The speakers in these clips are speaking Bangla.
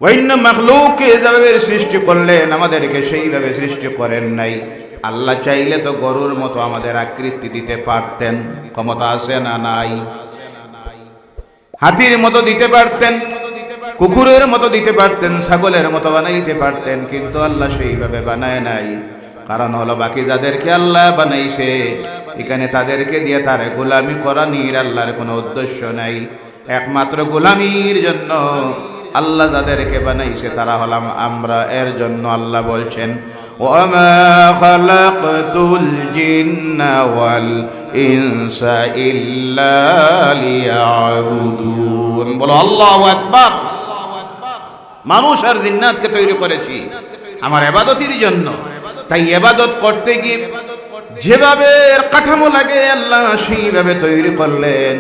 অন্য মাখলুককে যেভাবে সৃষ্টি করলেন আমাদেরকে সেইভাবে সৃষ্টি করেন নাই। আল্লাহ চাইলে তো গরুর মতো আমাদের আকৃতি দিতে পারতেন, ক্ষমতা আছে না নাই? হাতির মতো দিতে পারতেন, কুকুরের মতো দিতে পারতেন, ছাগলের মতো বানাইতে পারতেন, কিন্তু আল্লাহ সেইভাবে বানায় নাই। কারণ হলো বাকি যাদেরকে আল্লাহ বানাইছে এখানে তাদেরকে দিয়ে তার গোলামি করা নির আল্লাহর কোনো উদ্দেশ্য নাই। একমাত্র গোলামির জন্য আল্লাহ যাদেরকে বানাইছে তারা হলাম আমরা। এর জন্য আল্লাহ বলছেন ওয়ামা খালাকতুল জিন্না ওয়াল ইনসা ইল্লা লিয়াবুদুন। বলো আল্লাহু আকবার। মানুষ আর জিন্নাতকে তৈরি করেছি আমার ইবাদতের জন্য। তাই ইবাদত করতে গিয়ে যেভাবে কাঠামো লাগে আল্লাহ সেইভাবে তৈরি করলেন।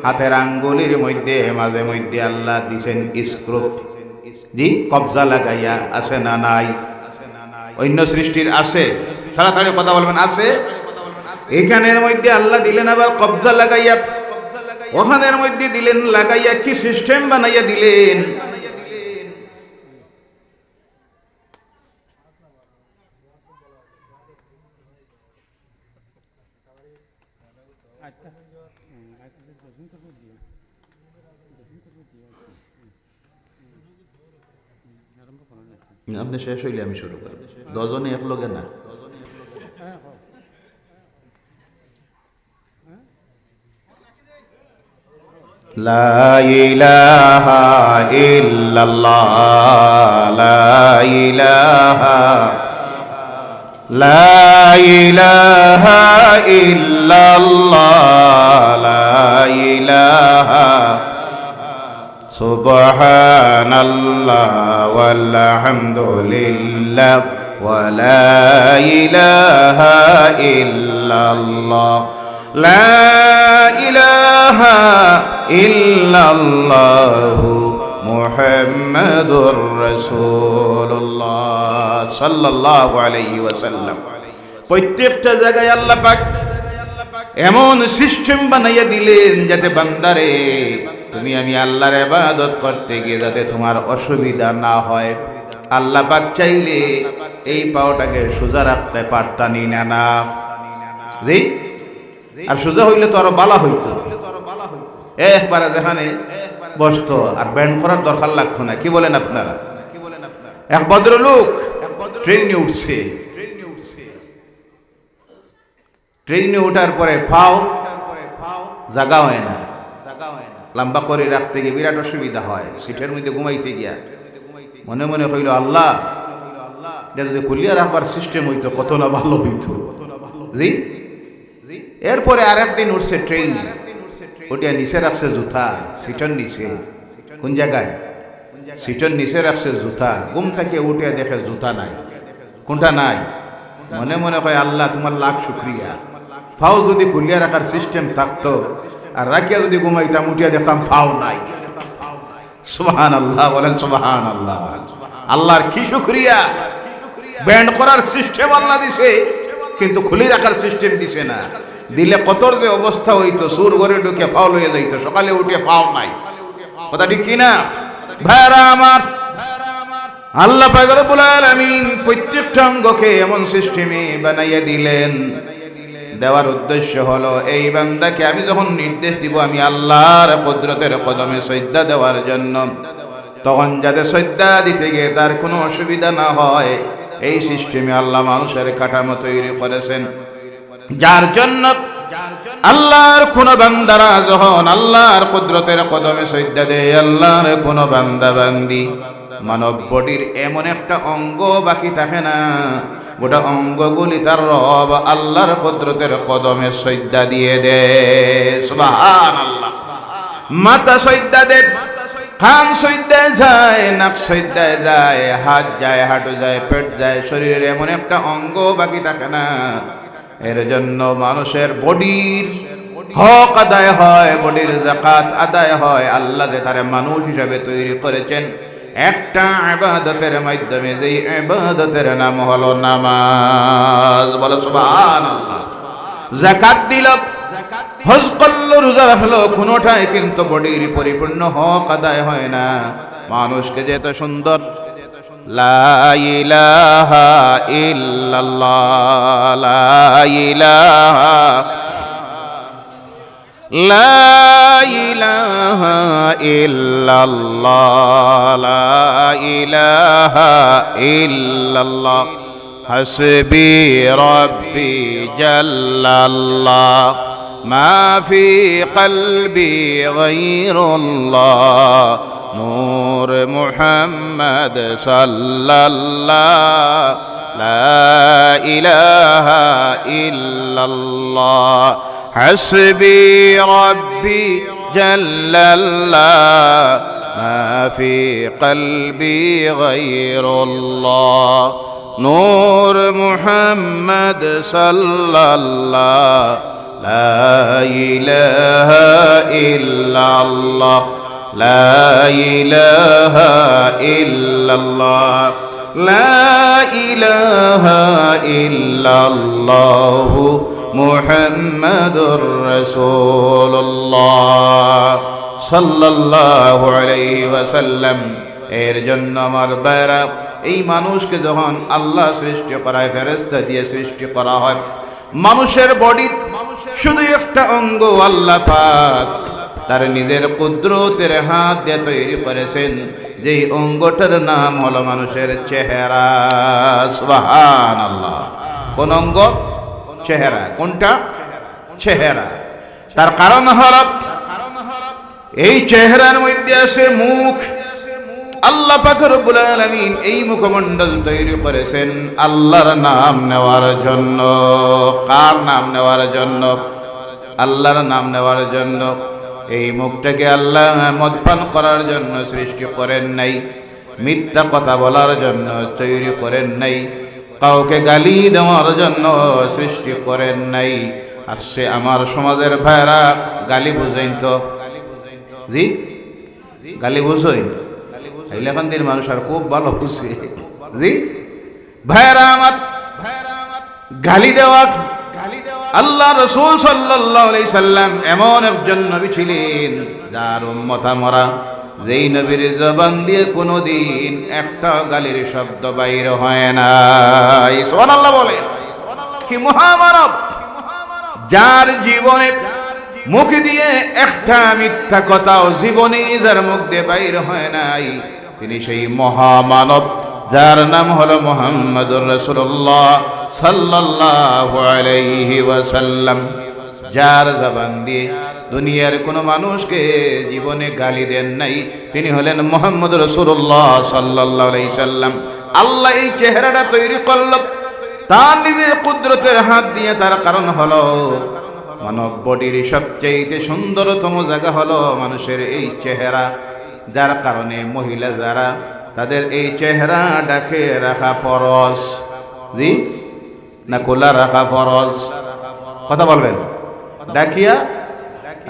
হাতের আঙ্গুলের মধ্যে মাঝে মধ্যে আল্লাহ দিয়েছেন স্ক্রু, জি, কবজা লাগাইয়া। আছে না নাই? অন্য সৃষ্টির আছে? তাড়াতাড়ি কথা বলবেন। আছে? এখানের মধ্যে আল্লাহ দিলেন আবার কবজা লাগাইয়া, ওখানের মধ্যে দিলেন লাগাইয়া। কি সিস্টেম বানাইয়া দিলেন! আপনি শেষ হইলে আমি শুরু করব। দশজনে এক লগে না। লা ইলাহা ইল্লাল্লাহ, লা ইলাহা, লা ইলাহা ইল্লাল্লাহ, লা ইলাহা সুবহানাল্লাহ ওয়াল হামদুলিল্লাহ ওয়া লা ইলাহা ইল্লাল্লাহ, লা ইলাহা ইল্লাল্লাহু মুহাম্মাদুর রাসূলুল্লাহ সাল্লাল্লাহু আলাইহি ওয়াসাল্লাম। প্রত্যেকটা জায়গায় আল্লাহ পাক এমন সিস্টেম বানাইয়া দিলেন যাতে বান্দারে তুমি আমি আল্লাহর ইবাদত করতে গিয়ে যাতে তোমার অসুবিধা না হয়। আল্লাহ পাক চাইলে এই পাওটাকে সোজা রাখতে পারতানি না না, জি। আর সোজা হইলে তো আরো বালা হইতো। একবারে যেখানে বসতো আর ব্যান্ড করার দরকার লাগতো না। কি বলেন আপনারা? এক ভদ্রলোক ট্রেনে উঠছে, ট্রেনে ওঠার পরে পাও জাগা হয় না, লম্বা করে রাখতে গিয়ে বিরাট অসুবিধা হয়। সিটের মধ্যে ঘুমাইতে গিয়া মনে মনে কইল আল্লাহ যদি খুলিয়া রাখবার সিস্টেম হইতো কত না ভালো হইতো, জি। এরপরে আর একদিন উঠছে ট্রেনে, ওটিয়া নিচে রাখছে জুতা সিটের নিচে। কোন জায়গায়? সিটের নিচে রাখছে জুতা। ঘুম থেকে উঠিয়া দেখে জুতা নাই। কোনটা নাই? মনে মনে কয় আল্লাহ তোমার লাখ শুক্রিয়া, ফাও যদি খুলিয়া রাখার সিস্টেম থাকতো আর রাখিয়া যদি ঘুমাইতাম উঠিয়া দেখতাম ফাও নাই। সুবহানাল্লাহ বলেন, সুবহানাল্লাহ। আল্লাহর কি শুকরিয়া! ব্যান্ড করার সিস্টেম আল্লাহ দিছে কিন্তু খুলি রাখার সিস্টেম দিছে না। দিলে কতর যে অবস্থা হইতো, সুর ঘরে ঢুকে ফাউল হয়ে যাইতো, সকালে উঠে ফাও নাই। কথা ঠিক কিনা ভাইরা আমার? আল্লাহ পাক রব্বুল আলামিন প্রত্যেকটা অঙ্গকে এমন সিস্টেমে বানাইয়া দিলেন। দেওয়ার উদ্দেশ্য হলো এই বান্দাকে আমি যখন নির্দেশ দিব আমি আল্লাহর কুদরতের কদমে সিজদা দেওয়ার জন্য, তখন যাতে সিজদা দিতে গিয়ে তার কোনো অসুবিধা না হয় এই সিস্টেমে আল্লাহ মানুষের কাঠামো তৈরি করেছেন। যার জন্য আল্লাহর কোন বান্দারা যখন আল্লাহর কুদরতের কদমে সিজদা দেয়, আল্লাহর কোন বান্দা বান্দি মানব বডির এমন একটা অঙ্গ বাকি থাকে না, গোটা অঙ্গগুলি তার রব আল্লাহর কুদরতের কদমে সিজদা দিয়ে দেয়। সুবহানাল্লাহ। মাথা সিজদা দেয়, কান সিজদা যায়, নাক সিজদা যায়, হাত যায়, হাঁটু যায়, পেট যায়, শরীরের এমন একটা অঙ্গ বাকি থাকে না। এর জন্য মানুষের বডির হক আদায় হয়, বডির যাকাত আদায় হয়। আল্লাহ যে তারে মানুষ হিসাবে তৈরি করেছেন একটা ইবাদতের মাধ্যমে, যেই ইবাদতের নাম হলো নামাজ। বলো সুবহানাল্লাহ। যাকাত দিল, হজ করল, রোজা রাখলো, কোনোটাই কিন্তু বডির পরিপূর্ণ হক আদায় হয় না। মানুষকে যে এত সুন্দর লা ইলাহা ইল্লাল্লাহ, লা ইলাহা, লা ইলাহা ইল্লাল্লাহ, লা ইলাহা ইল্লাল্লাহ, হাসবি রাব্বি জাল্লাল্লাহ, মা ফি কলবি গায়রুল্লাহ, নূর মুহাম্মদ সাল্লাল্লাহ, লা ইলাহা ইল্লাল্লাহ, হাসবি রাব্বি জাল্লাল্লাহ, মা ফি কলবি গায়রুল্লাহ, নূর মুহাম্মদ সাল্লাল্লাহ, লা ইলাহা ইল্লাল্লাহ, লা ইলাহা ইল্লাল্লাহ, লা ইলাহা ইল্লাল্লাহ, মুহাম্মাদুর রাসূলুল্লাহ সাল্লাল্লাহু আলাইহি ওয়াসাল্লাম। এর জন্য আমার ভাইরা, এই মানুষকে যখন আল্লাহ সৃষ্টি করায়, ফেরেশতা দিয়ে সৃষ্টি করা হয়, মানুষের বডি শুধু একটা অঙ্গ আল্লাহ পাক তার নিজের কুদরতের হাত দিয়ে তৈরি করেছেন, যেই অঙ্গটার নাম হলো মানুষের চেহারা। সুবহানাল্লাহ। কোন অঙ্গ? চেহারা। কোনটা? চেহারা। তার কারণ হলো এই চেহারার মধ্যে আছে মুখ। আল্লাহ পাক রব্বুল আলামিন এই মুখমণ্ডল তৈরি করেছেন আল্লাহর নাম নেওয়ার জন্য। কার নাম নেওয়ার জন্য? আল্লাহর নাম নেওয়ার জন্য। এই মুখটাকে আল্লাহ মদপান করার জন্য সৃষ্টি করেন নাই, মিথ্যা কথা বলার জন্য তৈরি করেন নাই, কাউকে গালি দেওয়ার জন্য সৃষ্টি করেন নাই। আসছে আমার সমাজের ভাইরা, গালি বুঝেন তো? জি, গালি বুঝেন? এলাকান্দির মানুষ আর খুব ভালো বুঝছে। জি ভাইরা আমার, গালি দেওয়া, আল্লাহ রাসূল সাল্লাল্লাহু আলাইহি সাল্লাম এমন একজন নবী ছিলেন যার উম্মত আমরা, যেই নবীর জবান দিয়ে কোনোদিন একটা গালির শব্দ বাইর হয় না। সুবহানাল্লাহ বলেন। কি মহামানব, যার জীবনে মুখ দিয়ে একটা মিথ্যা কথাও জীবনে যার মুখ দিয়ে বাইর হয় নাই, তিনি সেই মহামানব যার নাম হলো মুহাম্মদুর রাসূলুল্লাহ সাল্লাল্লাহু আলাইহি ওয়াসাল্লাম। যার জবান দিয়ে দুনিয়ার কোনো মানুষকে জীবনে গালি দেন নাই, তিনি হলেন মুহাম্মদুর রাসূলুল্লাহ সাল্লাল্লাহু আলাইহি সাল্লাম। আল্লাহ এই চেহারাটা তৈরি করল তার নিজের কুদরতের হাত দিয়ে। তার কারণ হলো মানব বডির সবচেয়ে সুন্দরতম জায়গা হলো মানুষের এই চেহারা। যার কারণে মহিলা যারা, তাদের এই চেহারা ডাকে রাখা ফরজ। জি না খোলা রাখা ফরজ? কথা বলবেন। ডাকিয়া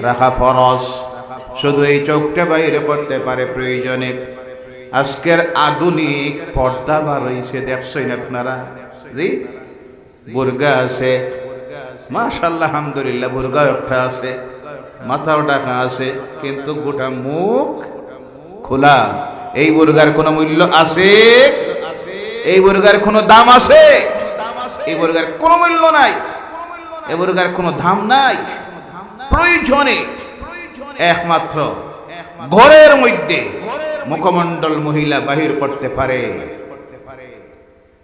রাখা ফরজ। শুধু এই চোখটা বাইরে করতে পারে প্রয়োজনে। আজকের আধুনিক পর্দা বার হইছে, দেখছেন আপনারা? জি, বুরগা আছে, মাশাআল্লাহ আলহামদুলিল্লাহ, বুরগা একটা আছে, মাথাও ঢাকা আছে, কিন্তু গোটা মুখ খোলা। এই বুরগার কোনো মূল্য আছে? এই বুরগার কোনো দাম আছে? এই বুরগার কোনো মূল্য নাই, এই বুরগার কোনো দাম নাই। প্রয়োজনে একমাত্র ঘরের মধ্যে মুখমণ্ডল মহিলা বাহির করতে পারে।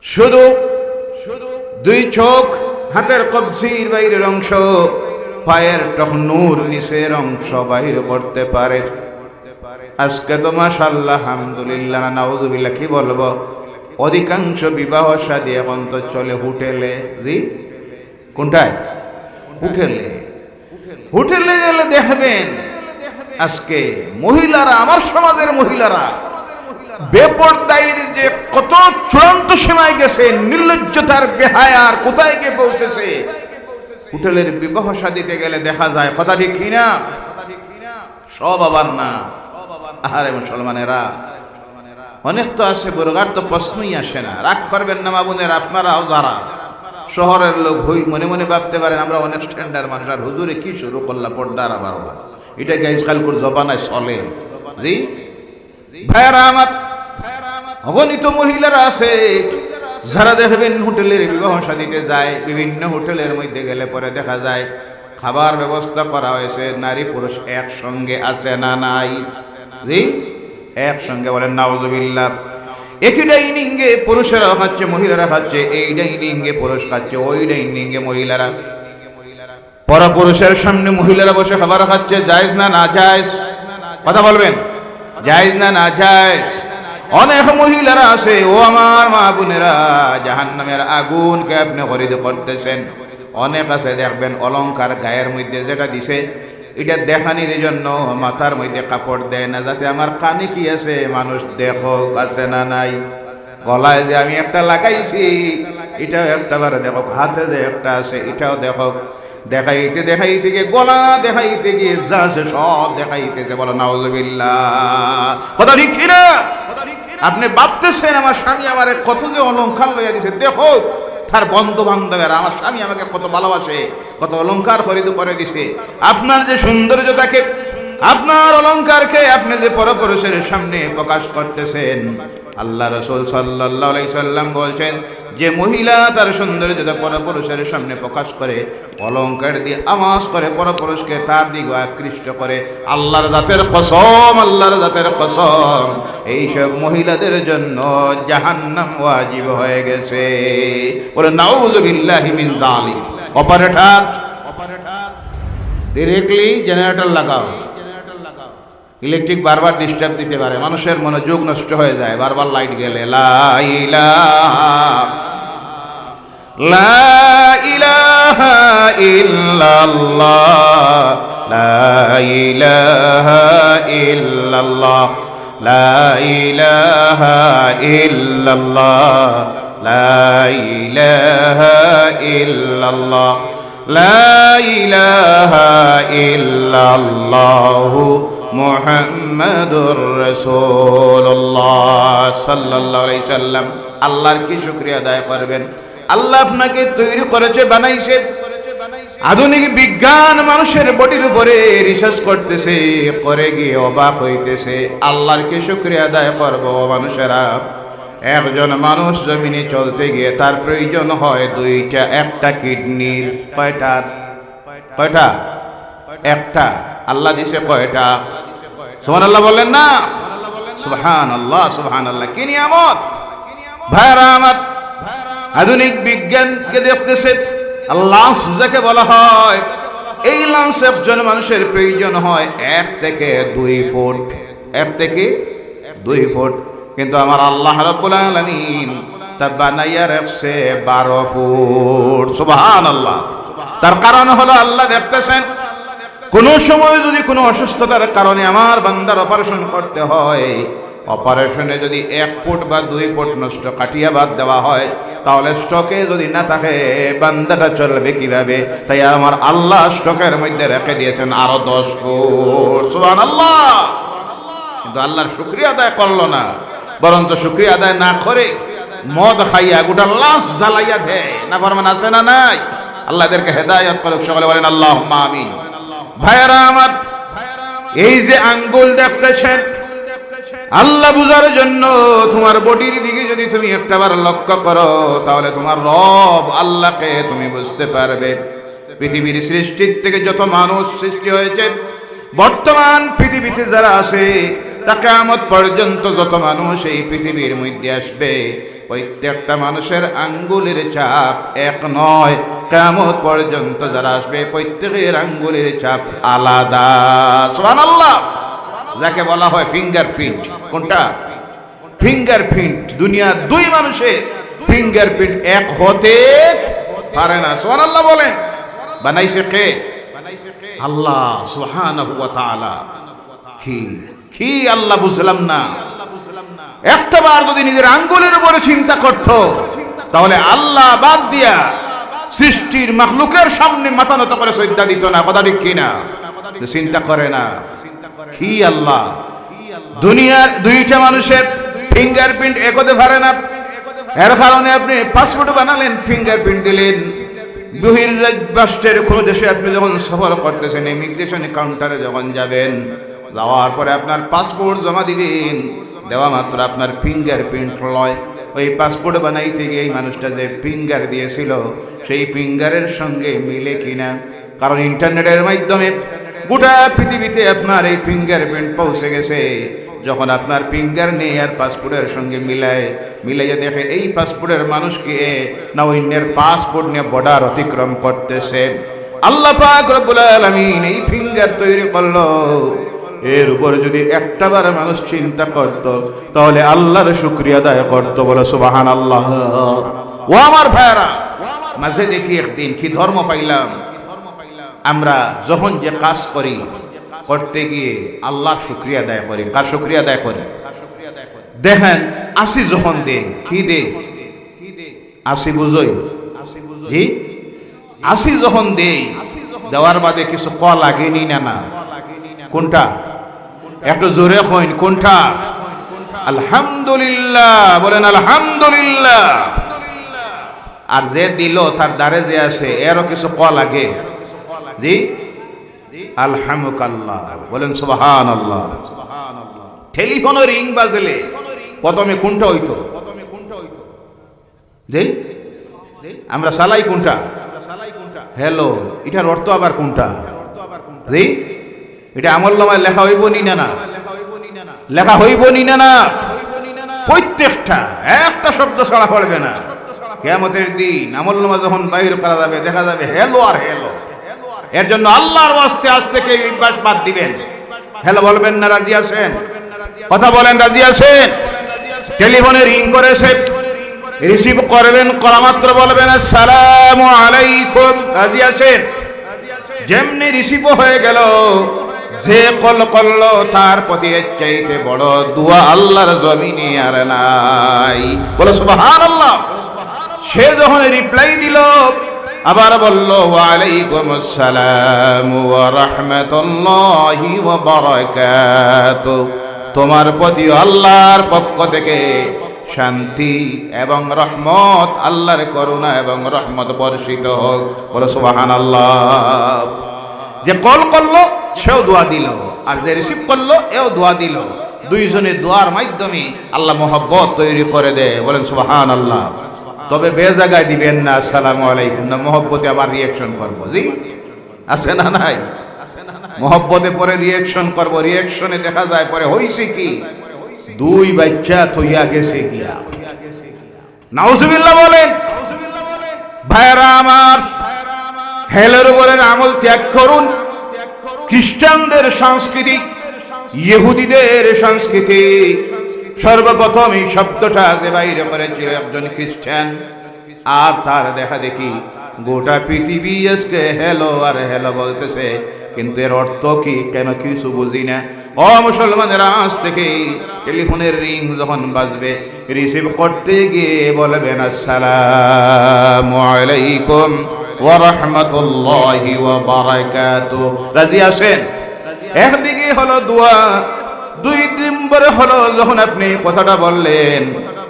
শুধু দুই চোখ, হাতের কবজির বাইরের অংশ, পায়ের টখনুর নিচের অংশ বাহির করতে পারে। আজকে তো মাশাআল্লাহ আলহামদুলিল্লাহ নাউযুবিল্লাহ কি বলবো, অধিকাংশ বিবাহ শাদী এখন তো চলে হোটেলে। জি, কোনটায়? হোটেলে। হোটেলে গেলে দেখবেন আজকে মহিলারা, আমার সমাজের মহিলারা বেপরদাইর যে কত চূড়ান্ত সীমায় গেছে, নির্লজ্জতার বেহায়ার কোথায় গিয়ে পৌঁছেছে। হোটেলের বিবাহ শাদীতে গেলে দেখা যায়, কথা ঠিক কিনা? সব আবার না। আরে মুসলমানেরা, অনেক তো আছে বুরগার তো প্রশ্নই আসে না। রাগ করবেন না মা বোনের, আপনারাও যারা শহরের লোক হই মনে মনে ভাবতে পারেন আমরা অনেক স্ট্যান্ডার্ড মানুষ, আর হুজুরে কি শুরু করলা পর্দার আবার। এটা কি আজকালকার জবানায় চলে? জি, ভাইরা আমার, অগণিত মহিলারা আছে যারা দেখবেন হোটেলের বিবাহ শাদীতে যায়, বিভিন্ন হোটেলের মধ্যে গেলে পরে দেখা যায় খাবার ব্যবস্থা করা হয়েছে, নারী পুরুষ একসঙ্গে আছে না নাই? জি, একসঙ্গে। বলেন নাউজুবিল্লাহ। একই ডাইনিংয়ে পুরুষেরা খাচ্ছে, মহিলারা খাচ্ছে, এই ডাইনিংয়ে পুরুষ খাচ্ছে, ওই ডাইনিংয়ে মহিলারা। পরপুরুষের সামনে মহিলারা বসে খাবার খাচ্ছে, জায়েজ না না জায়েজ? কথা বলবেন, জায়েজ না না জায়েজ? অনেক মহিলারা আছে, ও আমার মা বোনেরা, জাহান্নামের আগুনকে আপনি খরিদ করতেছেন। অনেক আছে দেখবেন অলংকার গায়ের মধ্যে যেটা দিছে এটা দেখানির জন্য মাথার মধ্যে কাপড় দেয় না, যাতে আমার কানে কি আছে মানুষ দেখো, আছে না নাই? গলায় যে আমি একটা লাগাইছি এটাও একটা বার দেখো, হাতে যে একটা আছে এটাও দেখো। দেখাইতে দেখাইতে গিয়ে গলা দেখাইতে গিয়ে যা আছে সব দেখাইতেছে। বলো নাউজুবিল্লাহ। কথা ঠিক না? আপনি ভাবতেছেন আমার স্বামী আমার কত যে অলংকার লইয়া দিছে, দেখো তার বন্ধু বান্ধবেরা আমার স্বামী আমাকে কত ভালোবাসে, কত অলংকার খরিদ করে দিছে। আপনার যে সৌন্দর্যটাকে, আপনার অলংকারকে আপনি যে পরপুরুষের সামনে প্রকাশ করতেছেন, আল্লাহ রাসূল সাল্লাল্লাহু আলাইহি সাল্লাম বলছেন যে মহিলা তার সৌন্দর্যতা পরপুরুষের সামনে প্রকাশ করে, অলংকার দিয়ে আওয়াজ করে পরপুরুষকে তার দিকে আকৃষ্ট করে, আল্লাহর জাতের কসম, আল্লাহর জাতের কসম, এইসব মহিলাদের জন্য জাহান্নাম ওয়াজিব হয়ে গেছে। বলে নাউযুবিল্লাহি মিন যালিক। অপারেটর ডিরেক্টলি জেনারেটর লাগাও। ইলেকট্রিক বারবার ডিস্টার্ব দিতে পারে, মানুষের মনোযোগ নষ্ট হয়ে যায় বারবার লাইট গেলে। লা ইলাহা ইল্লাল্লাহ, লা ইলাহা ইল্লাল্লাহ, লা ইলাহা ইল্লাল্লাহ, লা ইলাহা ইল্লাল্লাহ, লা ইলাহা ইল্লাল্লাহু মুহাম্মাদুর রাসূলুল্লাহ সাল্লাল্লাহু আলাইহি সাল্লাম। আল্লাহর কি শুকরিয়া আদায় করবেন? আল্লাহ আপনাকে তৈরি করেছে, বানাইছে। আধুনিক বিজ্ঞান মানুষের বডির উপরে রিসার্চ করতেছে, করে গিয়ে অবাক হইতেছে। আল্লাহর কি শুকরিয়া আদায় করবো মানুষেরা? একজন মানুষ জমিনে চলতে গিয়ে তার প্রয়োজন হয় দুইটা, একটা কিডনির। কয়টা? কয়টা? একটা। আল্লাহ দিছে কয়টা? সুবহানাল্লাহ বললেন না? সুবহানাল্লাহ, সুবহানাল্লাহ। কি নিয়ামত ভাইরা আমার! আধুনিক বিজ্ঞানকে দেখতেছে, লাংস যাকে বলা হয়, এই লাংস একজন মানুষের প্রয়োজন হয় 1 থেকে 2 ফুট, 1 থেকে 2 ফুট, কিন্তু আমার আল্লাহ রাব্বুল আলামিন তা বানাইয়া রাখছে 12 ফুট। সুবহানাল্লাহ। তার কারণ হলো আল্লাহ দেখতেছেন কোন সময় যদি কোনো অসুস্থতার কারণে আমার বান্দার অপারেশন করতে হয়, অপারেশনে যদি 1 ফুট বা 2 ফুট নষ্ট কাটিয়া বাদ দেওয়া হয়, তাহলে স্টকে যদি না থাকে বান্দাটা চলবে কিভাবে? তাই আমার আল্লাহ স্টকের মধ্যে রেখে দিয়েছেন আরো 10 ফুট। সুবহানাল্লাহ। কিন্তু আল্লাহর শুকরিয়া আদায় করলো না, বরঞ্চ শুকরিয়া আদায় না করে মদ খাইয়া গোটা লাশ জ্বালাইয়া দেয়। না ফরমান আছে না নাই? আল্লাহ এদেরকে হেদায়েত করুক, সকলে বলেন আল্লাহুম্মা আমিন। ভাইরা আমার, এই যে আঙ্গুল দেখতেছেন, আল্লাহ বুঝার জন্য তোমার বডির দিকে যদি তুমি একটাবার লক্ষ্য করো, তাহলে তোমার রব আল্লাহকে তুমি বুঝতে পারবে। পৃথিবীর সৃষ্টির থেকে যত মানুষ সৃষ্টি হয়েছে, বর্তমান পৃথিবীতে যারা আছে, তা কিয়ামত পর্যন্ত যত মানুষ এই পৃথিবীর মধ্যে আসবে, প্রত্যেকটা মানুষের আঙ্গুলের ছাপ এক নয়। কিয়ামত পর্যন্ত যারা আসবে প্রত্যেকের আঙ্গুলের ছাপ আলাদা। সুবহানাল্লাহ। যাকে বলা হয় ফিঙ্গারপ্রিন্ট। কোনটা? ফিঙ্গারপ্রিন্ট। দুনিয়ার 2 মানুষের ফিঙ্গারপ্রিন্ট এক হতে পারে না। সুবহানাল্লাহ বলেন। বানাইছে কে? আল্লাহ সুবহানাহু ওয়া তাআলা। কি আল্লাহ বুঝলাম না। একটা বার যদি নিজের আঙ্গুলের উপরে চিন্তা করত, তাহলে আল্লাহ বাদ দিয়া সৃষ্টির মাখলুকের সামনে মাথা নত করে সজদা দিত না। কথা ঠিক কিনা? চিন্তা করে না। কি আল্লাহ! দুনিয়ার 2টা মানুষের ফিঙ্গারপ্রিন্ট এক হতে পারে না। এর কারণে আপনি পাসপোর্ট বানালেন, ফিঙ্গারপ্রিন্ট দিলেন। বহির্রাষ্ট্রের কোনো দেশে আপনি যখন সফর করতেছেন, ইমিগ্রেশন কাউন্টারে যখন যাবেন, যাওয়ার পরে আপনার পাসপোর্ট জমা দিবেন, দেওয়া মাত্র আপনার ফিঙ্গার প্রিন্ট লয়। ওই পাসপোর্ট বানাইতে গিয়ে এই মানুষটা যে ফিঙ্গার দিয়েছিল সেই ফিঙ্গারের সঙ্গে মিলে কিনা, কারণ ইন্টারনেটের মাধ্যমে গোটা পৃথিবীতে আপনার এই ফিঙ্গার প্রিন্ট পৌঁছে গেছে। যখন আপনার ফিঙ্গার নেই আর পাসপোর্টের সঙ্গে মিলাইয়া দেখে এই পাসপোর্টের মানুষকে না অন্যের পাসপোর্ট নিয়ে বর্ডার অতিক্রম করতেছে। আল্লাহ পাক রব্বুল আলামিন এই ফিঙ্গার তৈরি করলো, এর উপরে যদি একটাবার মানুষ চিন্তা করত তাহলে আল্লাহর শুকরিয়া আদায় করতো। বলে সুবহানাল্লাহ। ও আমার ভাইরা, মাঝে দেখি একদিন কি ধর্ম পাইলাম, আমরা যখন যে কাজ করি করতে গিয়ে আল্লাহর শুকরিয়া আদায় করি। কার শুকরিয়া আদায় করি? দেখেন আসি যখন দে কি দে আসি বুঝই জি আসি যখন দে দেওয়ার বাদে কিছু ক লাগেনি না না কোনটা একটু জোরে কইন কোনটা? আলহামদুলিল্লাহ বলেন আলহামদুলিল্লাহ। আর যে দিল তার দ্বারে যে আসে এরও কিছু ক লাগে জি আলহামুকাল্লাহ বলেন সুবহানাল্লাহ। টেলিফোনে রিং বাজলে প্রথমে কোনটা হইতো জি আমরা সালাই কোনটা? হ্যালো, এটার অর্থ আবার কোনটা জি? এটা আমলনামায় লেখা হইব নি না? লেখা হইব নি না? প্রত্যেকটা একটা শব্দ ছাড়া পড়বে না। কিয়ামতের দিন আমলনামা যখন বাইর করা যাবে দেখা যাবে হ্যালো আর হ্যালো। এর জন্য আল্লাহর ওয়াস্তে আজ থেকে এই অভ্যাস বাদ দিবেন। হ্যালো বলবেন না? রাজি আছেন? কথা বলেন, রাজি আছেন? টেলিফোনে রিং করেছে, রিসিভ করবেন, করা মাত্র বলবেন আসসালামু আলাইকুম। রাজি আছেন? যেমনি রিসিভ হয়ে গেল, যে কল করলো তার প্রতি এর চাইতে বড় দোয়া আল্লাহর জমিনে আর নাই। বলো সুবহানাল্লাহ। সে যখন রিপ্লাই দিল আবার বলল ওয়ালাইকুম আসসালাম ওয়া রাহমাতুল্লাহি ওয়া বারাকাতুহু, তোমার প্রতি আল্লাহর পক্ষ থেকে শান্তি এবং রহমত, আল্লাহর করুণা এবং রহমত বর্ষিত হোক। বলো সুবহানাল্লাহ। যে কল করলো সেও দোয়া দিল, আর যে রিসিভ করলো এও দোয়া দিল। দুইজনের দোয়ার মাধ্যমে আল্লাহ মহব্বত তৈরি করে দেয়। বলেন সুবহানাল্লাহ। তবে বে জায়গায় দিবেন না আসসালামু আলাইকুম, না মহব্বতে আবার রিয়াকশন করবো জি আছে না নাই? মহব্বতে পরে রিয়াকশন করবো, রিয়াকশনে দেখা যায় পরে হইছে কি দুই বাচ্চা থইয়া গেছে গিয়া। নাউজুবিল্লাহ বলেন। ভাইরা আমার, হেলের উপরের আমল ত্যাগ করুন। খ্রিস্টানদের সংস্কৃতি, ইহুদিদের সংস্কৃতি, সর্বপ্রথম এই শব্দটা যে বাইরে করেছিল একজন খ্রিস্টান, আর তার দেখা দেখি গোটা পৃথিবী আজকে হ্যালো আর হ্যালো বলতেছে, কিন্তু এর অর্থ কি কেন কিছু বুঝি না। ও মুসলমানেরা, আজ থেকে টেলিফোনের রিং যখন বাজবে রিসিভ করতে গিয়ে বলবেন আসসালামু আলাইকুম ওয়া রাহমাতুল্লাহি ওয়া বারাকাতুহু। রাজি আছেন? একদিকে হলো দোয়া, দুই নম্বরে হলো যখন আপনি কথাটা বললেন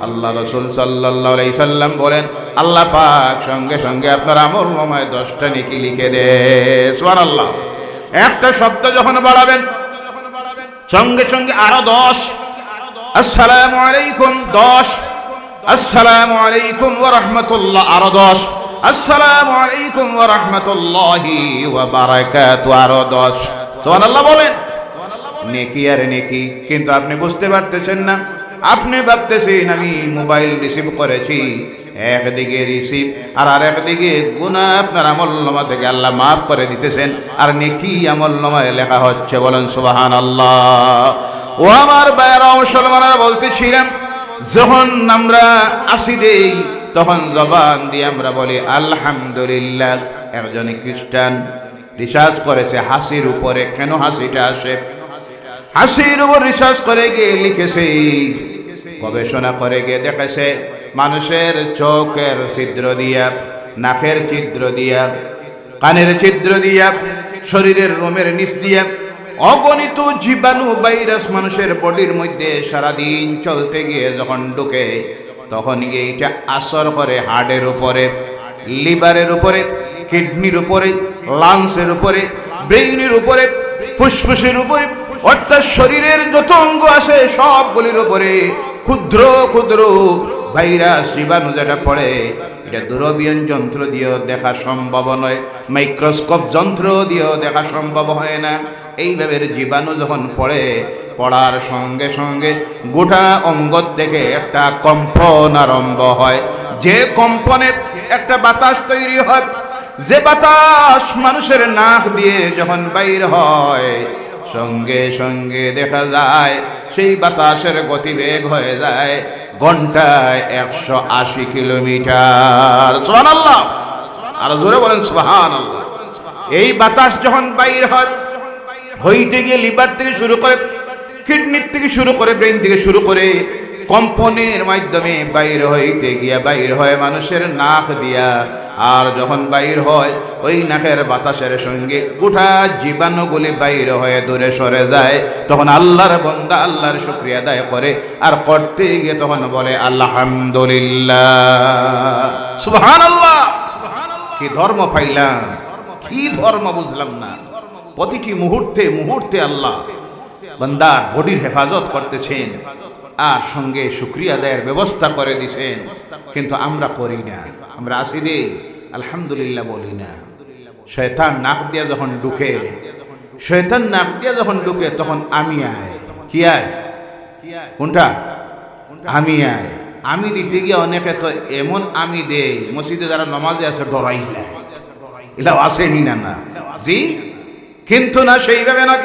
আল্লাহ রাসূল সাল্লাল্লাহু আলাইহি সাল্লাম বলেন আল্লাহ পাক সঙ্গে সঙ্গে আপনার আমলনামায় 10টা নেকি লিখে দেয়। সুবহানাল্লাহ। একটা শব্দ যখন বাড়াবেন সঙ্গে সঙ্গে আরো 10। আসসালামু আলাইকুম 10, আসসালামু আলাইকুম ওয়া রাহমাতুল্লাহ আরো 10, আসসালামু আলাইকুম ওয়া রাহমাতুল্লাহি ওয়া বারাকাতুহু আরো 10। সুবহানাল্লাহ বলেন। নেকি আর নেকি, কিন্তু আপনি বুঝতে পারতেছেন না। আপনি ভাবতেছেন আমি মোবাইল রিসিভ করেছি, একদিকে রিসিভ আর আরেকদিকে গুনাহ আপনার আমলনামা থেকে আল্লাহ মাফ করে দিতেছেন, আর নেকি আমলনামায় লেখা হচ্ছে। বলেন সুবহানাল্লাহ। ও আমার ভাইরা মুসলমানরা, বলতেছিলাম যখন আমরা আসি দেই তখন জবান দিয়ে আমরা বলি আলহামদুলিল্লাহ। একজন খ্রিস্টান রিসার্চ করেছে হাসির উপরে, কেন হাসিটা আসে। হাসির উপর রিসার্চ করে গিয়ে লিখেছে, গবেষণা করে গিয়ে দেখেছে মানুষের চোখের ছিদ্র দিয়া, নাকের ছিদ্র দিয়া, কানের ছিদ্র দিয়া, শরীরের রোমের নিচ দিয়া অগণিত জীবাণু ভাইরাস মানুষের বডির মধ্যে সারাদিন চলতে গিয়ে যখন ঢুকে তখন গিয়ে এটা আসর করে হার্টের উপরে, লিভারের উপরে, কিডনির উপরে, লাংসের উপরে, ব্রেইনের উপরে, ফুসফুসের উপরে, অর্থাৎ শরীরের যত অঙ্গ আছে সবগুলির উপরে ক্ষুদ্র ক্ষুদ্র ভাইরাস জীবাণু যেটা পড়ে, এটা দূরবীন যন্ত্র দিয়েও দেখা সম্ভব নয়, মাইক্রোস্কোপ যন্ত্র দিয়েও দেখা সম্ভব হয় না। এইভাবে জীবাণু যখন পড়ে, পড়ার সঙ্গে সঙ্গে গোটা অঙ্গ থেকে একটা কম্পন আরম্ভ হয়। যে কম্পনে একটা বাতাস তৈরি হয়, যে বাতাস মানুষের নাক দিয়ে যখন বাইর হয়, সঙ্গে সঙ্গে দেখা যায় সেই বাতাসের গতিবেগ হয়ে যায় ঘন্টায় 180 কিলোমিটার। সুবহানাল্লাহ, আর জোরে বলেন সুবহানাল্লাহ। এই বাতাস যখন বাইর হয়, হইতে গিয়ে লিভার থেকে শুরু করে, কিডনির থেকে শুরু করে, ব্রেন থেকে শুরু করে, কম্পনের মাধ্যমে বাইর হইতে গিয়া বাইর হয় মানুষের নাক দিয়া। আর যখন বাইর হয় ওই নাকের বাতাসের সঙ্গে গোটা জীবাণুগুলি বাইর হয়ে দূরে সরে যায়। তখন আল্লাহর বান্দা আল্লাহর শুকরিয়া আদায় করে, আর করতে গিয়ে তখন বলে আলহামদুলিল্লাহ, সুবহানাল্লাহ। কি ধর্ম পাইলাম, কি ধর্ম বুঝলাম না। প্রতিটি মুহূর্তে মুহূর্তে আল্লাহ বান্দার বডির হেফাজত করতেছেন, আর সঙ্গে শুকরিয়া আদায়ের ব্যবস্থা করে দিছেন। কিন্তু আমরা করি না, আমরা আসি দে আলহামদুলিল্লাহ বলি না। শয়তান নাক দিয়া যখন ঢুকে, শয়তান নাক দিয়া যখন ঢুকে, তখন আমি আয়। কি আয়? কোনটা? আমি আয়। আমি দিতে গিয়ে অনেকে তো এমন আমি দেই, মসজিদে যারা নামাজে আছে ডরাই যায়, এলা আসেনি না না জি, কিন্তু না সেইভাবে না।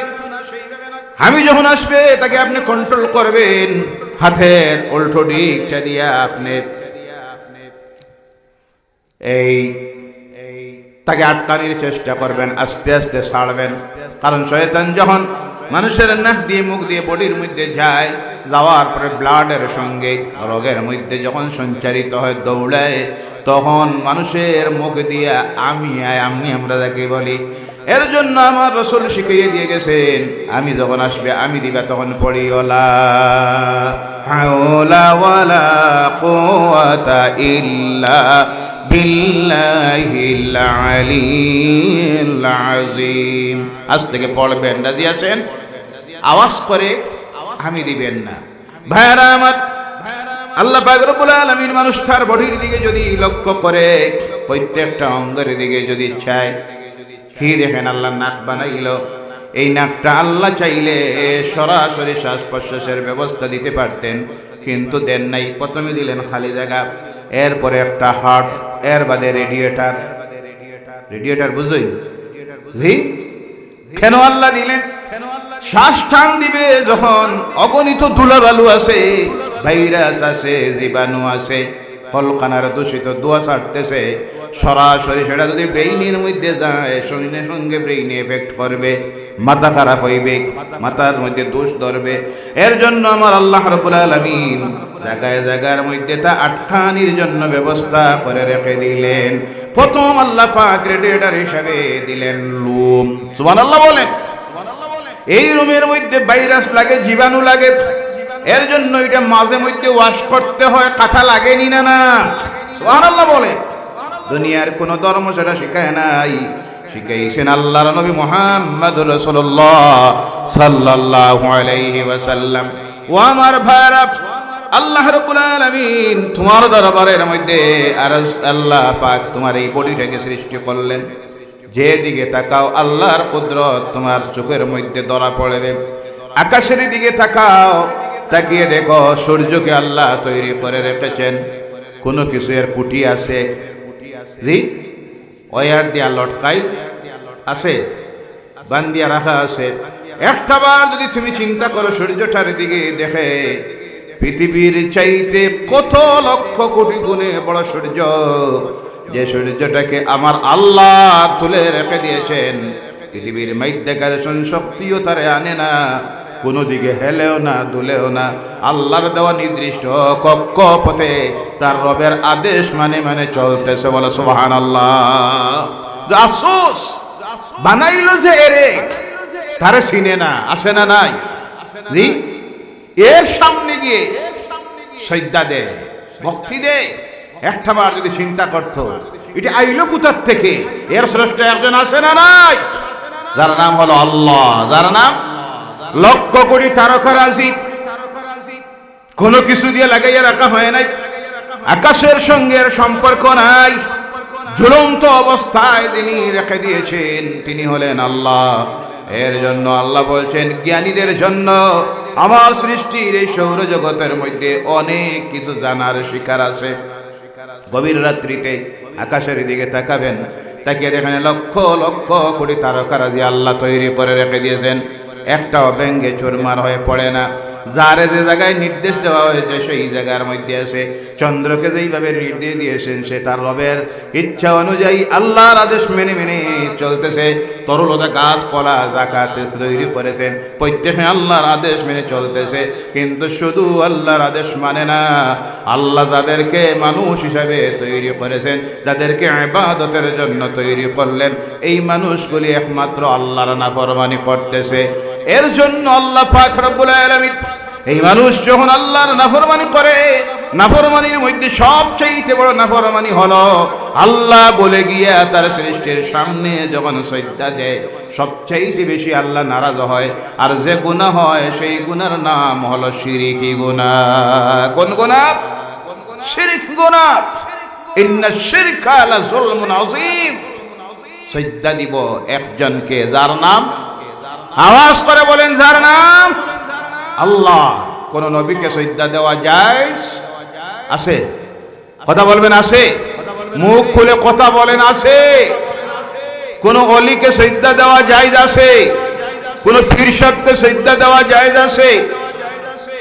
আমি যখন আসবে তাকে আপনি কন্ট্রোল করবেন, হাতের উল্টো দিকটা দিয়া আপনি এই তাকে আটকানোর চেষ্টা করবেন, আস্তে আস্তে ছাড়বেন। কারণ শয়তান যখন মানুষের নাক দিয়ে মুখ দিয়ে বডির মধ্যে যায়, যাওয়ার পরে ব্লাডের সঙ্গে রোগের মধ্যে যখন সঞ্চারিত হয়, দৌড়ায়, তখন মানুষের মুখ দিয়ে আমি আমরা যাকে বলি। এর জন্য আমার রাসূল শিখিয়ে দিয়ে গেছেন, আমি যখন আসবে আমি দিবা তখন পড়ি ওয়ালা হাওলা ওয়ালা কুওয়াতা ইল্লা বিল্লাহিল আলিয়্যিল আযীম। আজ থেকে পড়বেন, রাজি আছেন? আওয়াজ করে আমি দিবেন না। ভাইরা আমার, আল্লাহ পাক রব্বুল আলামিন মানুষ তার বডির দিকে যদি লক্ষ্য করে, প্রত্যেকটা অঙ্গের দিকে যদি চায়, কি দেখেন আল্লাহ নাক বানাইল। এই নাকটা আল্লাহ চাইলে সরাসরি শ্বাস প্রশ্বাসের ব্যবস্থা দিতে পারতেন, কিন্তু দেন নাই। প্রথমে দিলেন খালি জায়গা, এরপরে একটা হার্ট, এর বাদে রেডিয়েটার। রেডিয়েটার বুঝুই জি, কেন আল্লাহ দিলেন? শ্বাস টান দিবে যখন অগণিত ধুলাবালু আছে, ভাইরাস আছে, জীবাণু আছে, কলকানার দূষিত ধোঁয়া ছাড়তেছে, সরাসরি সেটা যদি ব্রেইনের মধ্যে যায়, সঙ্গে সঙ্গে ব্রেইনে এফেক্ট করবে, মাথা খারাপ হইবে, মাথার মধ্যে দোষ ধরবে। এর জন্য আমার আল্লাহ রাব্বুল আলামিন জায়গায় জায়গার মধ্যে তা আটকানির জন্য ব্যবস্থা করে রেখে দিলেন। প্রথম আল্লাহ পাক রেডিয়েটর হিসাবে দিলেন লুম। সুবহানাল্লাহ বলেন। এই রুমের মধ্যে ভাইরাস লাগে, জীবাণু লাগে, এর জন্য এটা মাঝে মধ্যে ওয়াশ করতে হয়, কাঁথা লাগেনি না না। সুবহানাল্লাহ বলেন। দুনিয়ার কোন ধর্ম সেটা শিখায় নাই, শিখাইছেন আল্লাহর নবী মুহাম্মদুর রাসূলুল্লাহ সাল্লাল্লাহু আলাইহি ওয়াসাল্লাম। ও আমার ভাইরা, আল্লাহ রাব্বুল আলামিন তোমার দরবারের মধ্যে আর আল্লাহ পাক তোমার এই বডিটাকে সৃষ্টি করলেন। যেদিকে তাকাও আল্লাহর কুদরত তোমার চোখের মধ্যে ধরা পড়বে। আকাশের দিকে তাকাও, তাকিয়ে দেখো সূর্যকে আল্লাহ তৈরি করে রেখেছেন। কোনো কিছু এর কুটি আছে জি, ওয়ার দিয়া লটকাই আছে, বান্দিয়া রাখা আছে। একটা বার যদি তুমি চিন্তা করো সূর্যটার দিকে দেখে, পৃথিবীর চাইতে কত লক্ষ কোটি গুণে বড় সূর্য, যে সূর্যটাকে আমার আল্লাহ তুলে রেখে দিয়েছেন। পৃথিবীর মাধ্যাকর্ষণ শক্তিও তারে আনে না, কোনো দিকে হেলেও না, দুলেও না। আল্লাহর দেওয়া নির্দিষ্ট কক্ষপথে তার রবের আদেশ মানে মানে চলতেছে। বলে সুবহানাল্লাহ। আফসোস বানাইলো যে এরে, তারে চিনে না, আসে না নাই জি, এর সামনে গিয়ে সজদা দে, ভক্তি দে। একটা বার যদি চিন্তা করতো এটা আইলো কোথার থেকে, এর শ্রেষ্ঠ একজন আছে না নাই, যার নাম হলো আল্লাহ, যার নাম লক্ষ কোটি তারকারাজি কোনো কিছু দিয়ে লাগাইয়া রাখা হয় নাই, আকাশের সঙ্গে এর সম্পর্ক নাই, ঝুলন্ত অবস্থায় তিনি রেখে দিয়েছেন, তিনি হলেন আল্লাহ। এর জন্য আল্লাহ বলছেন জ্ঞানীদের জন্য আমার সৃষ্টির এই সৌরজগতের মধ্যে অনেক কিছু জানার শিকার আছে। গভীর রাত্রিতে আকাশের দিকে তাকাবেন, তাকিয়ে দেখেন লক্ষ লক্ষ কোটি তারকারাজি আল্লাহ তৈরি করে রেখে দিয়েছেন, একটাও ব্যঙ্গে চুরমার হয়ে পড়ে না। যারে যে জায়গায় নির্দেশ দেওয়া হয়েছে সেই জায়গার মধ্যে আছে। চন্দ্রকে যেইভাবে নির্দেশ দিয়েছেন সে তার রবের ইচ্ছা অনুযায়ী আল্লাহর আদেশ মেনে মেনে চলতেছে। তরুলতা গাছপালা জাকাতে তৈরি করেছেন, প্রত্যেকে আল্লাহর আদেশ মেনে চলতেছে, কিন্তু শুধু আল্লাহর আদেশ মানে না। আল্লাহ যাদেরকে মানুষ হিসাবে তৈরি করেছেন, যাদেরকে ইবাদতের জন্য তৈরি করলেন, এই মানুষগুলি একমাত্র আল্লাহর নাফরমানি করতেছে। এর জন্য আল্লাহ পাক রব্বুল আলামিন এই মানুষ যখন আল্লাহর নাফরমানি করে, নাফরমানির মধ্যে সবচেয়ে বড় নাফরমানি হলো আল্লাহ বলে গিয়া তার সৃষ্টির সামনে যখন সজদা দেয়, সবচেয়ে বেশি আল্লাহ নারাজ হয়। আর যে গুনাহ হয় সেই গুনার নাম হলো শিরকি গুনাহ। কোন গুনাহ? শিরক গুনাহ। ইন্নাশ শিরকা লাযুলমুন আযীম। সজদা দিব একজনকে, যার নাম, আওয়াজ করে বলেন, যার নাম আল্লাহ। কোন নবীকে সজদা দেওয়া যায়? আছে? কথা বলবেন আছে? মুখ খুলে কথা বলেন আছে? কোন অলিকে সজদা দেওয়া যায় আছে? কোন পীর সাহেবকে সজদা দেওয়া যায় আছে?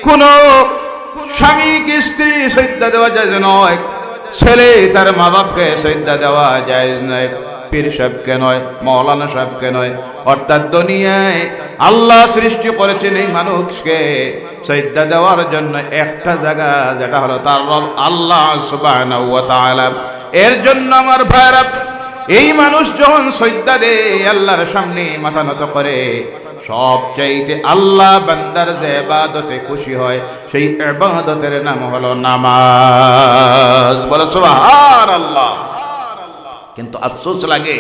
কোন স্বামীকে স্ত্রী সজদা দেওয়া যায় নয়, ছেলে তার মা বাপকে সজদা দেওয়া যায় নয়, পীর সাহেবকে নয়, মৌলানা সাহেবকে নয়। অর্থাৎ দুনিয়ায় আল্লাহ সৃষ্টি করেছেন এই মানুষকে সজদা দেওয়ার জন্য একটা জায়গা, যেটা হলো তার রব আল্লাহ সুবহানাহু ওয়া তাআলা। এর জন্য আমার ভাইরা, এই মানুষ যখন সজদা দেয়, আল্লাহর সামনে মাথা নত করে, সবচাইতে আল্লাহ বান্দার যে ইবাদতে খুশি হয় সেই ইবাদতের নাম হলো নামাজ। বলো সুবহানাল্লাহ। কিন্তু আফসোস লাগে,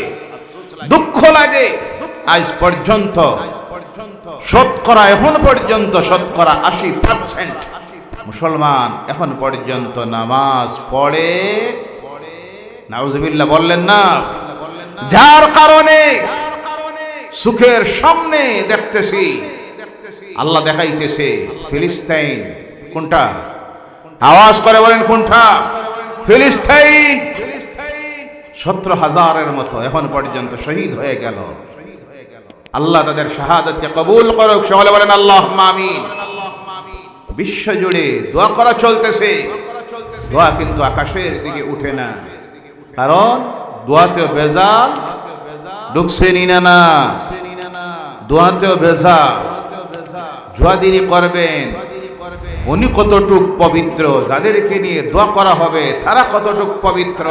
দুঃখ লাগে, আজ পর্যন্ত শতকরা, এখন পর্যন্ত শতকরা 80% মুসলমান এখন পর্যন্ত নামাজ পড়ে, নাউজুবিল্লাহ বললেন না, যার কারণে সুখের সামনে দেখতেছি আল্লাহ দেখাইতেছে ফিলিস্তিন। কোনটা? আওয়াজ করে বলেন কোনটা? ফিলিস্তিন। 17,000-এর মতো এখন পর্যন্ত শহীদ হয়ে গেল। আল্লাহ তাদের শাহাদাতকে কবুল করুক, সকলে বলেন আল্লাহুম্মা আমিন। বিশ্ব জুড়ে দোয়া করা চলতেছে, দোয়া কিন্তু আকাশের দিকে উঠে না, কারণ দোয়াতেও ভেজাল ঢুকছে না, দোয়াতেও ভেজাল। জুয়াদিনী করবেন, উনি কতটুক পবিত্র, যাদেরকে নিয়ে দোয়া করা হবে তারা কতটুক পবিত্র।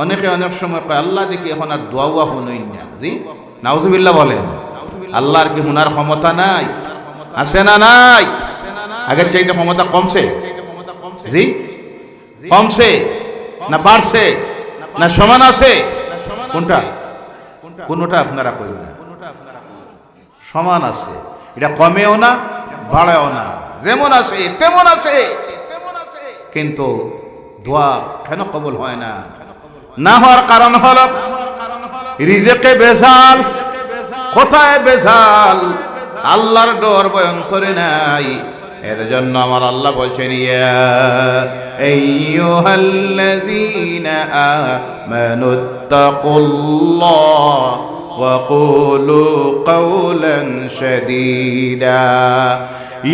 অনেকে অনেক সময় কয় আল্লাহ দেখি এখন আর দোয়া হুনই না। জি, নাউজুবিল্লাহ বলেন। আল্লাহর কি হুনার ক্ষমতা নাই? আছে না নাই? আগের চাইতে ক্ষমতা কমছে? জি, কমছে না বাড়ছে না সমান আছে? কোনটা? কোনটা আপনারা কইন না, সমান আছে। এটা কমেও না বাড়েও না, যেমন আছে তেমন আছে। কিন্তু দোয়া কেন কবুল হয় না? না হওয়ার কারণ হলো রিজেকে ভেজাল। কোথায় ভেজাল? আল্লাহর ডর বয়ন করে নাই। এর জন্য আমার আল্লাহ বলছেন, ইয়া আইয়ুহাল্লাযীনা আমানুত্তাকুল্লাহ ওয়া কুলু কাওলান সাদীদা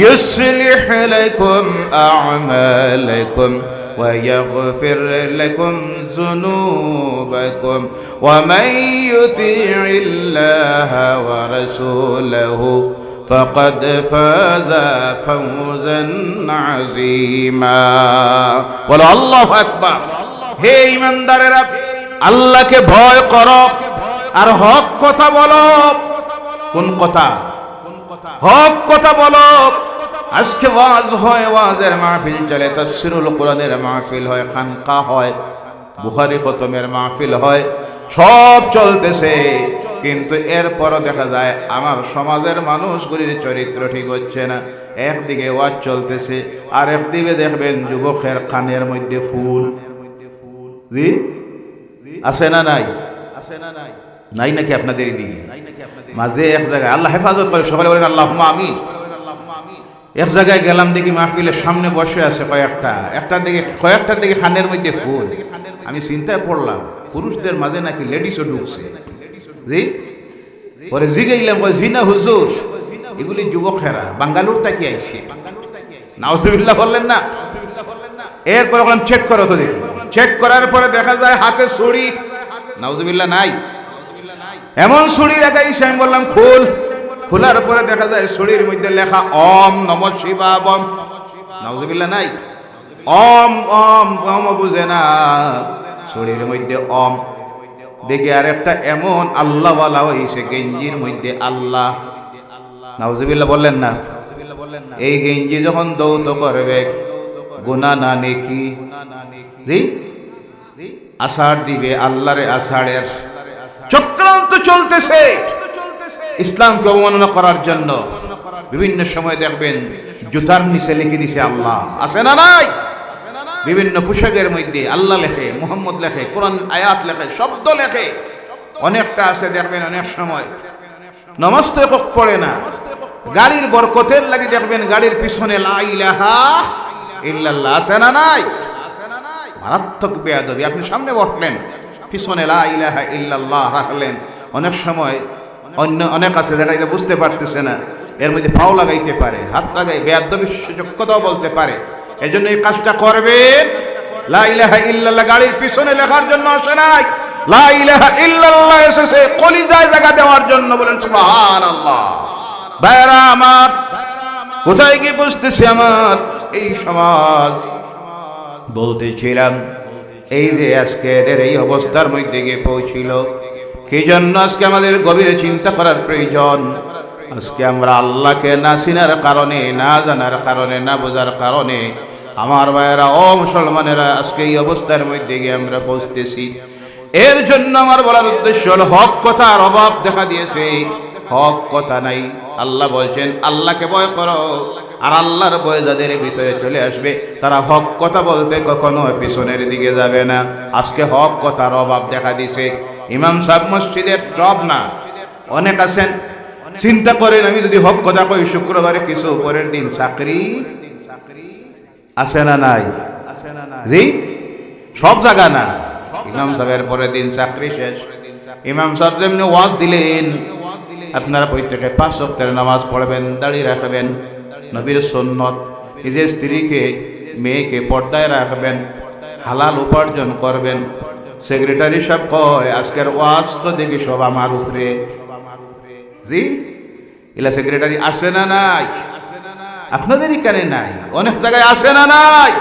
ইউসলিহ লাকুম আ'মালাকুম ويغفر لكم ذنوبكم ومن يطع الله ورسوله فقد فاز فوزا عظيما। বলো আল্লাহু আকবার। হে ঈমানদারেরা, আল্লাহকে ভয় করো আর হক কথা বলো। কোন কথা? হক কথা বলো। আজকে ওয়াজ হয়, ওয়াজের মাহফিল চলে, তাফসীরুল কোরআনের মাহফিল হয়, খানকা হয়, বুখারী খতমের মাহফিল হয়, সব চলতেছে, কিন্তু এরপরও দেখা যায় আমার সমাজের মানুষগুলির চরিত্র ঠিক হচ্ছে না। একদিকে ওয়াজ চলতেছে আর একদিকে দেখবেন যুবকের কানের মধ্যে ফুল। জি আছে না নাই? নাই নাকি আপনাদের দিকে? মাঝে এক জায়গায়, আল্লাহ হেফাজত করে, সকলে বলেন আল্লাহুম্মা আমিন। এক জায়গায় গেলাম, দেখি মাহফিলের সামনে বসে আছে কয়েকটার দিকে খানের মধ্যে ফুল। আমি চিন্তায় পড়লাম পুরুষদের মাঝে নাকি লেডিসও ঢুকছে। জি পরে জিগাইলাম, জি না হুজুর, এগুলি যুবকেরা বাঙ্গালুর তাকি আইছে। নাউজুবিল্লাহ বললেন না? এরপরে বললাম চেক করো তো দেখি। চেক করার পরে দেখা যায় হাতে ছুরি। নাউজুবিল্লাহ নাই? এমন ছুরি লাগাইছে, আমি বললাম খোলার পরে দেখা যায় ছুরির মধ্যে লেখা ওম নমঃ শিবায়। নাউজুবিল্লাহ নাই? ওম ওম ওম বুঝে না, ছুরির মধ্যে ওম। দেখি আর একটা এমন আল্লাহ ওয়ালা হইছে, গেঞ্জির মধ্যে আল্লাহ। নাউজুবিল্লাহ বললেন না? এই গেঞ্জি যখন দৌত করবে গুনাহ না নেকি? জি আষাঢ় দিবে আল্লাহরে, আষাঢ়ের চক্রান্ত চলতেছে ইসলামকে অবমাননা করার জন্য। বিভিন্ন সময় দেখবেন জুতার নিচে লিখে দিছে আল্লাহ, আছে না নাই? বিভিন্ন পোশাকের মধ্যে আল্লাহ লেখে, মুহাম্মদ লেখে, কোরআন আয়াত লেখে, শব্দ লেখে। অনেকটা আছে দেখবেন অনেক সময় নামাজ তো একক পড়ে না, গাড়ির বরকতের লাগি দেখবেন গাড়ির পিছনে লা ইলাহা ইল্লাল্লাহ, আছে না নাই? মারাত্মক বেয়াদবি। আপনি সামনে বসলেন, পিছনে লা ইলাহা ইল্লাল্লাহ রাখলেন। অনেক সময় অনেক আছে যেটা এটা বুঝতে পারতেছে না, এর মধ্যে পাও লাগাইতে পারে, হাত লাগাই বেয়াদবি সুযোগ কথাও বলতে পারে। এই জন্য এই কাজটা করবেন। লা ইলাহা ইল্লাল্লাহ গাড়ির পিছনে লেখার জন্য আসে নাই, লা ইলাহা ইল্লাল্লাহ এসেছে কলিজায় জায়গা দেওয়ার জন্য। বলেন সুবহানাল্লাহ। ভাইরা আমার, কোথায় কি বুঝতেছে আমার এই সমাজ? বলতেছিলাম এই যে আজকে এদের এই অবস্থার মধ্যে গিয়ে পৌঁছিল, কি জন্য আজকে আমাদের গভীরে চিন্তা করার প্রয়োজন। আজকে আমরা আল্লাহকে না চিনার কারণে, না জানার কারণে, না বোঝার কারণে আমার ভাইয়েরা ও মুসলমানেরা আজকে এই অবস্থার মধ্যে গিয়ে আমরা পৌঁছতেছি। এর জন্য আমার বলার উদ্দেশ্য হল হক কথার অভাব দেখা দিয়েছে, হক কথা নাই। আল্লাহ বলছেন আল্লাহকে ভয় করো, আর আল্লাহর ভয় যাদের ভিতরে চলে আসবে তারা হক কথা বলতে কখনো পিছনের দিকে যাবে না। আজকে হক কথার অভাব দেখা দিয়েছে। ইমাম সাহেব মসজিদের সব না, অনেক আছেন চিন্তা করেন আমি যদি হক কথা কই শুক্রবারে কিছু পরের দিন চাকরি আছে না নাই? জি সব জায়গা না। ইমাম সাহেবের পরের দিন চাকরি শেষ। ইমাম সাহেব যেমনি ওয়াজ দিলেন, আপনারা প্রত্যেকে 5 ওয়াক্তের নামাজ পড়বেন, দাঁড়িয়ে রাখবেন, নবীর সুন্নত, নিজের স্ত্রীকে মেয়েকে পর্দায় রাখবেন, হালাল উপার্জন করবেন। সেক্রেটারি সাহেব কয় আজকের ওয়াজ তো দেখি সব আমার উপরে। জি এলা সেক্রেটারি আসে না নাই? আপনাদের এখানে নাই, অনেক জায়গায় আসে না নাই?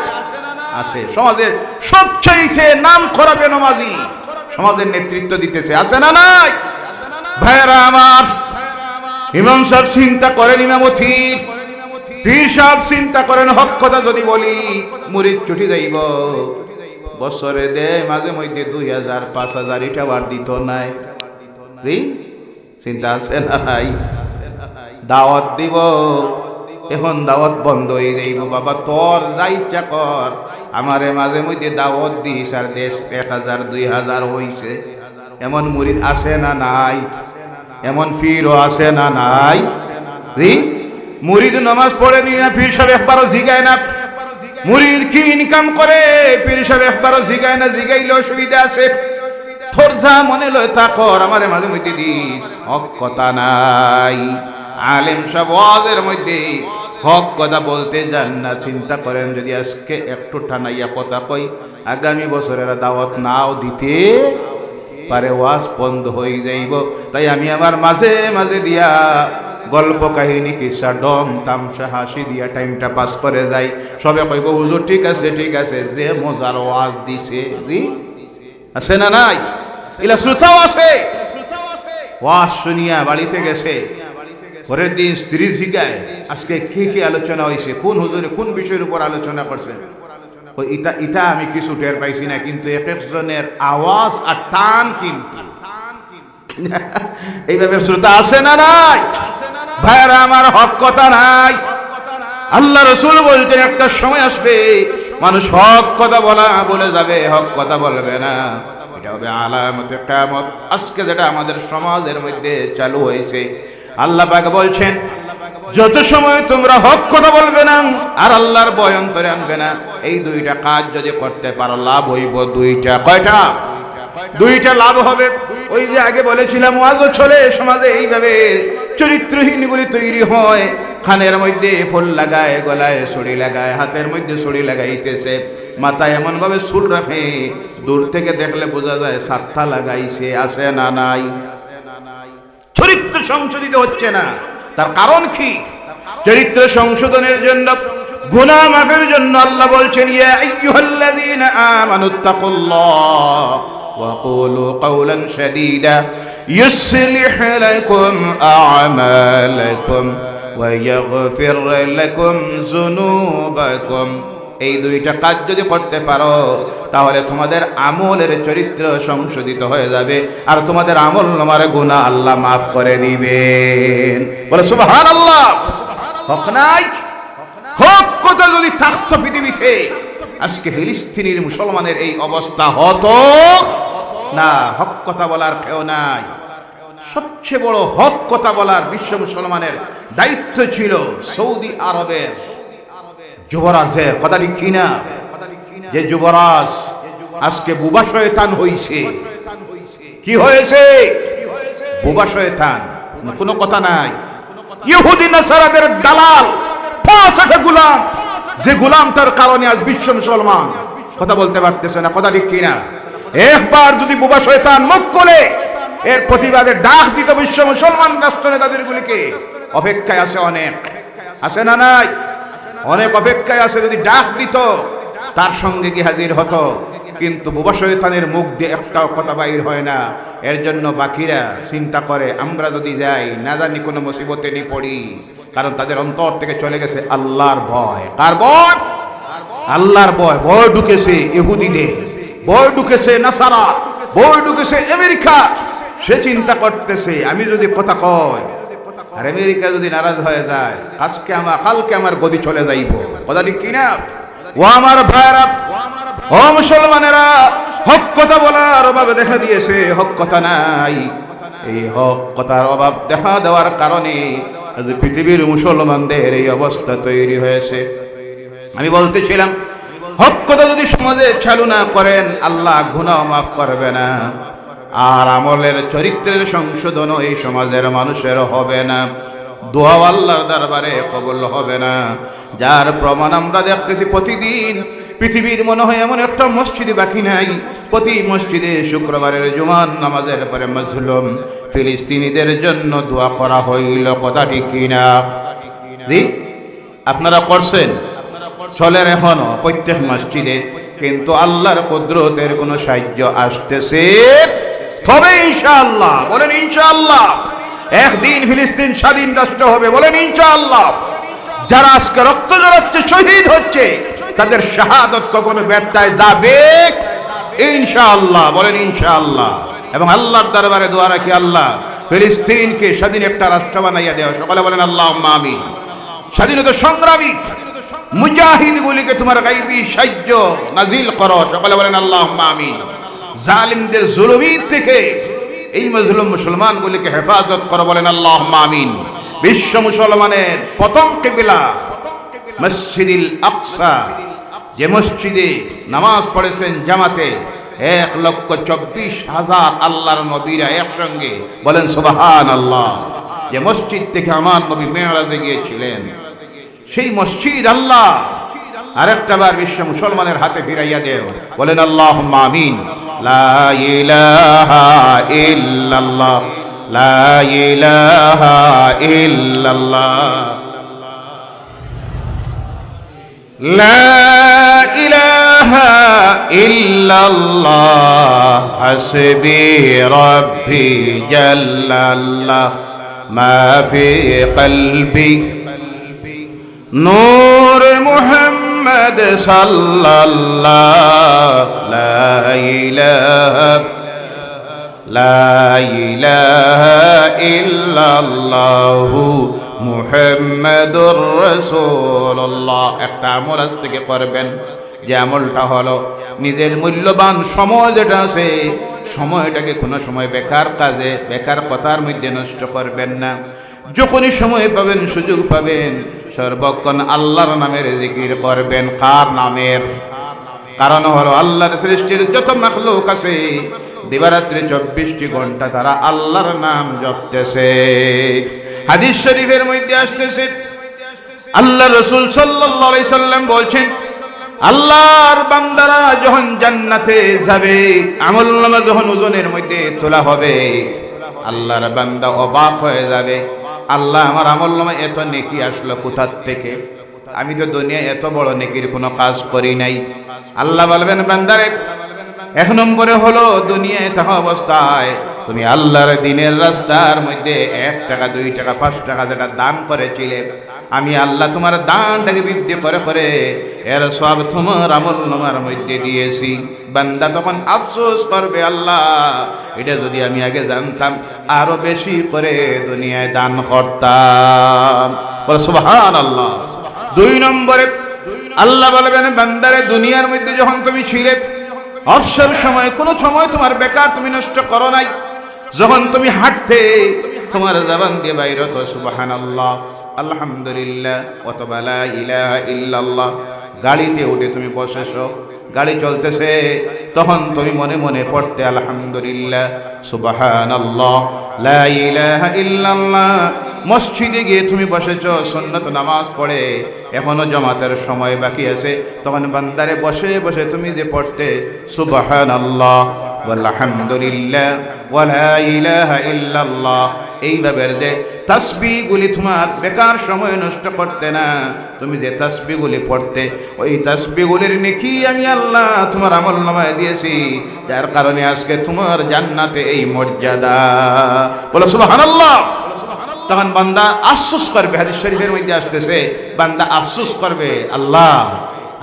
আসে। সমাজের সবচাইতে নাম করা বেনমাজি সমাজের নেতৃত্ব দিতেছে, আছে না নাই? ভাইরা আমার, ইমাম সাহেব চিন্তা করেন ইমামতির, পীর সাহেব চিন্তা করেন হক কথা যদি বলি মুরিদ ছুটি যাইব। বছরে দে মাঝে মধ্যে 2000 5000 এটা বার দিত নাই। চিন্তা আছে না নাই? দাওয়াত দিব, এখন দাওয়াত বন্ধ হয়ে যাইব। বাবা তোর যা ইচ্ছা কর, আমারে মাঝে মধ্যে দাওয়াত দিস আর দেশ 1000 2000 হইছে। এমন মুরিদ আছে না নাই? এমন পীরও আছে না নাই? মুরিদ নামাজ পড়েনি না, পীর সাহেব একবারও জিগায় না। মুরিদ কি ইনকাম করে, পীর সাহেব একবারও জিগায় না। জিগাইলে অসুবিধা আছে, তোর যা মনে লয় তা কর, আমারে মাঝে মধ্যে দিস। হক কথা নাই। আলেম সব ওয়াজের মধ্যে হক কথা বলতে যান না। চিন্তা করেন যদি আজকে একটু টানাইয়া কথা কই, আগামী বছরের দাওয়াত নাও দিতে পারে, ওয়াজ বন্ধ হয়ে যাইব। তাই আমি আমার মাঝে মাঝে দিয়া গল্প কাহিনী কিসা ডং তামসা হাসি দিয়া টাইমটা পাস করে যাই। সবে কইব হুজুর ঠিক আছে ঠিক আছে, যে মজার ওয়াজ দিছে। জি আছে না নাই? এলা শ্রোতাও আছে, ওয়াজ শুনিয়া বাড়িতে গেছে, পরের দিন স্ত্রী জিগায় আজকে কি কি আলোচনা হয়েছে, কোন হুজুরে কোন বিষয়ের উপর আলোচনা করছেন। ইটা আমি কিছু টের পাইছি না, কিন্তু এক একজনের আওয়াজ আর টান কিন্তু এইভাবে শ্রোতা আছে না নাই? ভাইরা আমার, হক কথা নাই। আল্লাহ রাসূল বলতেন একটা সময় আসবে মানুষ হক কথা বলে যাবে, হক কথা বলবে না। এটা হবে আলামতে কিয়ামত। আজকে যেটা আমাদের সমাজের মধ্যে চালু হয়েছে, আল্লাহ পাক বলছেন যত সময় তোমরা হক কথা বলবে না আর আল্লাহর ভয় অন্তরে আনবে না, এই দুইটা কাজ যদি করতে পারো লাভ হইব দুইটা। কয়টা? দুইটা লাভ হবে। ওই যে আগে বলেছিলাম, ওয়াজও চলে সমাজে এইভাবে চরিত্রহীনগুলি তৈরি হয়। কানের মধ্যে ফুল লাগায়, গলায় ছড়ি লাগায়, হাতের মধ্যে ছড়ি লাগাইতেছে, মাথায় এমন ভাবে চুল রাখে দূর থেকে দেখলে বোঝা যায় সাতটা লাগাইছে। আছে না নাই? চরিত্র সংশোধিত হচ্ছে না। তার কারণ কি? চরিত্র সংশোধনের জন্য, গুনাহ মাফের জন্য আল্লাহ বলছেন ইয়া আইয়ুহাল্লাযীনা আমানুত্তাকুল্লাহ ওয়া কুলু কাওলান সাদীদা ইউসলিহ লাকুম আ'মালাকুম ওয়া ইয়াগফির লাকুম যুনুবাকুম। এই দুইটা কাজ যদি করতে পারো তাহলে তোমাদের আমলের চরিত্র সংশোধিত হয়ে যাবে আর তোমাদের আমল নামার গুনাহ আল্লাহ মাফ করে দিবেন। বলে সুবহানাল্লাহ। হক নাই? হক কথা যদি থাকতো পৃথিবীতে, আজকে ফিলিস্তিনের মুসলমানের এই অবস্থা হতো না। হক কথা বলার কেউ নাই। সবচেয়ে বড় হক কথা বলার বিশ্ব মুসলমানের দায়িত্ব ছিল সৌদি আরবের যুবরাজের। কথা ঠিক কিনা? যে যুবরাজ আজকে বুবা শয়তান হইছে। কি হয়েছে? বুবা শয়তান, কোনো কথা নাই। ইহুদি নাসারাদের দালাল, পাঁচটা গোলাম, যে গোলাম তার কারণে আজ বিশ্ব মুসলমান কথা বলতে পারতেছে না। কথা ঠিক কিনা? একবার যদি বুবা শয়তান মুখ করে এর প্রতিবাদে ডাক দিত বিশ্ব মুসলমান রাষ্ট্র নেতাদের গুলিকে, অপেক্ষায় আছে অনেক। আছে না নাই? অনেক অপেক্ষায় আছে। যদি ডাক দিত তার সঙ্গে কি হাজির হতো, কিন্তু বুবা শয়তানের মুখ দিয়ে একটাও কথা বাইর হয় না। এর জন্য বাকিরা চিন্তা করে আমরা যদি যাই না জানি কোনো মুসিবতে নি পড়ি, কারণ তাদের অন্তর থেকে চলে গেছে আল্লাহর ভয়। কার ভয়? আল্লাহর ভয়। ভয় ঢুকেছে ইহুদিদের, ভয় ঢুকেছে নাসারা, ভয় ঢুকেছে আমেরিকা। সে চিন্তা করতেছে আমি যদি কথা কয় আর আমেরিকা যদি নারাজ হয়ে যায়, কালকে আমার গদি চলে যাইব। কথা ঠিক কিনা? ও আমার ভাইরা, ও মুসলমানেরা, হক কথা বলার অভাব দেখা দিয়েছে, হক কথা নাই। এই হক কথার অভাব দেখা দেওয়ার কারণে আজ পৃথিবীর মুসলমানদের এই অবস্থা তৈরি হয়েছে। আমি বলতেছিলাম হক কথা যদি সমাজে চালু না করেন আল্লাহ গুনাহ মাফ করবে না, আর আমলের চরিত্রের সংশোধনও এই সমাজের মানুষের হবে না। দোয়া আল্লাহর দরবারে কবুল হবে না। যার প্রমাণ আমরা দেখতেছি প্রতিদিন পৃথিবীর মনে হয় এমন একটা মসজিদ বাকি নাই, প্রতি মসজিদে শুক্রবারের জুমার নামাজের পরে মজলুম ফিলিস্তিনিদের জন্য দোয়া করা হইল। কথা ঠিক কিনা? জি, আপনারা করছেন, চলেন এখনো প্রত্যেক মসজিদে, কিন্তু আল্লাহর কুদরতের কোনো সাহায্য আসতেছে তবে ইনশাআল্লাহ। বলেন ইনশাআল্লাহ। একদিন ফিলিস্তিন স্বাধীন রাষ্ট্র হবে। বলেন ইনশাআল্লাহ। যারা আজকে রক্ত ঝরাচ্ছে, শহীদ হচ্ছে, তাদের শাহাদত কখনো ব্যর্থায় যাবে ইনশাআল্লাহ। বলেন ইনশাআল্লাহ। এবং আল্লাহর দরবারে দোয়া রাখি আল্লাহ ফিলিস্তিনকে স্বাধীন একটা রাষ্ট্র বানাইয়া দেওয়া। সকলে বলেন আল্লাহুম্মা আমিন। স্বাধীনতা সংগ্রামী মুজাহিদগুলিকে তোমার গায়বী সাহায্য নাজিল করো। সকলে বলেন আল্লাহুম্মা আমিন। জালিমদের জুলুমি থেকে এই মজলুম মুসলমানগুলিকে হেফাজত করো। বলেন আল্লাহুম্মা আমিন। বিশ্ব মুসলমানের প্রথম কিবলা মসজিদুল আকসা, যে মসজিদে নামাজ পড়েছেন জামাতে 1,24,000 আল্লাহর নবীরা একসঙ্গে। বলেন সুবহানাল্লাহ। যে মসজিদ থেকে আমার নবী মেরাজে গিয়েছিলেন, সেই মসজিদ আল্লাহ আরেকটা বার বিশ্ব মুসলমানের হাতে ফিরাইয়া দেও। বলেন আল্লাহুম্মা আমিন। লা ইলাহা ইল্লাল্লাহ, লা ইলাহা ইল্লাল্লাহ, লা ইলাহা ইল্লাল্লাহ, হাসবি রাব্বি জাল্লাল্লাহ, মা ফি কলবি নূর মুহাম্মদ সাল্লাল্লাহ, লা ইলাহা লা ইলাহা ইল্লাল্লাহু মুহাম্মাদুর রাসূলুল্লাহ। একটা আমল আজ থেকে করবেন, যে আমলটা হলো নিজের মূল্যবান সময় যেটা আছে, সময়টাকে কোনো সময় বেকার কাজে, বেকার কথার মধ্যে নষ্ট করবেন না। যখনই সময় পাবেন, সুযোগ পাবেন, সর্বক্ষণ আল্লাহর নামের জিকির করবেন। কার নামের? কারণ হলো আল্লাহর সৃষ্টির যত মাখলুক আছে দিবারাত্রি 24টি ঘন্টা তারা আল্লাহর নাম জপতেছে। হাদিস শরীফের মধ্যে আসতেছে, আল্লাহ রাসূল সাল্লাল্লাহু আলাইহি সাল্লাম বলছেন, আল্লাহর বান্দারা যখন জান্নাতে যাবে, আমলনামা যখন ওজনের মধ্যে তোলা হবে, আল্লাহর বান্দা অবাক হয়ে যাবে, আল্লাহ আমার আমলনামা এত নেকি আসলো কোথা থেকে? আমি তো দুনিয়ায় এত বড় নেকির কোনো কাজ করি নাই। আল্লাহ বলবেন, বান্দারে, এক নম্বরে হলো দুনিয়ায় থাকা অবস্থায় তুমি আল্লাহর দ্বীনের রাস্তার মধ্যে 1 টাকা 2 টাকা 5 টাকা যেটা দান করেছিলে, আমি আল্লাহ তোমার দানটাকে বৃদ্ধি করে করে এর সব তোমার আমলনামার মধ্যে দিয়েছি। বান্দা তখন আফসোস করবে, আল্লাহ এটা যদি আমি আগে জানতাম আরো বেশি করে দুনিয়ায় দান করতাম। বল সুবহানাল্লাহ। 2 নম্বরে আল্লাহ বলবেন, বান্দারে, দুনিয়ার মধ্যে যখন তুমি ছিলে, অবসর সময় কোনো সময় তোমার বেকার তুমি নষ্ট করো নাই। যখন তুমি হাঁটতে তোমার জবান দিয়ে বাইর হতো সুবহানাল্লাহ, আলহামদুলিল্লাহ, অথবা লা ইলাহা ইল্লাল্লাহ। গাড়িতে উঠে তুমি বসেছো, গাড়ি চলতেছে, তখন তুমি মনে মনে পড়তে আলহামদুলিল্লাহ, সুবহানাল্লাহ, লা ইলাহা ইল্লাল্লাহ। মসজিদে গিয়ে তুমি বসেছো, সুন্নত নামাজ পড়ে এখনো জামাতের সময় বাকি আছে, তখন বান্দারে বসে বসে তুমি যে পড়তে সুবহানাল্লাহ আলহামদুলিল্লাহ ওয়া লা ইলাহা ইল্লাল্লাহ, এইভাবে যে তাসবিহগুলি তোমার বেকার সময় নষ্ট করতে না, তুমি যে তাসবিহগুলি পড়তে, ওই তাসবিহগুলির নেকি আমি আল্লাহ তোমার আমলনামায় দিয়েছি, যার কারণে আজকে তোমার জান্নাতে এই মর্যাদা। বলো সুবহানাল্লাহ। তখন বান্দা আফসোস করবে, হাদিস শরীফের মধ্যে আসতেছে, বান্দা আফসোস করবে, আল্লাহ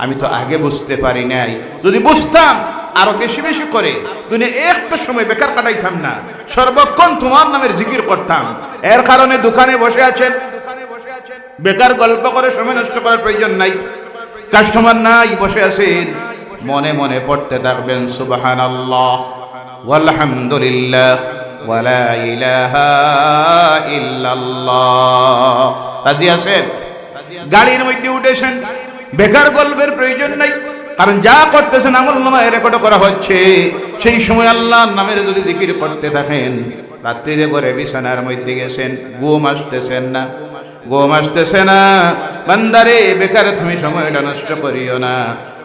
আমি তো আগে বুঝতে পারি নাই, যদি বুঝতাম আরো বেশি বেশি করে দুনিয়া একটা সময় বেকার কাটাইতাম না, সর্বক্ষণ তোমার নামের জিকির করতাম। এর কারণে দোকানে বসে আছেন, বেকার গল্প করে সময় নষ্ট করার প্রয়োজন নাই, কাস্টমার নাই, বসে আছেন, মনে মনে পড়তে থাকবেন সুবহানাল্লাহ ওয়ালহামদুলিল্লাহ ওয়া লা ইলাহা ইল্লাল্লাহ। রাজি আছেন? গাড়ির মধ্যে উঠেছেন, বেকার গল্পের প্রয়োজন নাই, কারণ যা করতেছেন আমলনামায় রেকর্ড করা হচ্ছে। সেই সময় আল্লাহর নামের যদি জিকির করতে থাকেন, রাত্রিরে করে বিছানার মধ্যে গেছেন, ঘুম আসতেছেন না, ঘুম আসতেছে না, বান্দারে বেকার তুমি সময়টা নষ্ট করিও না,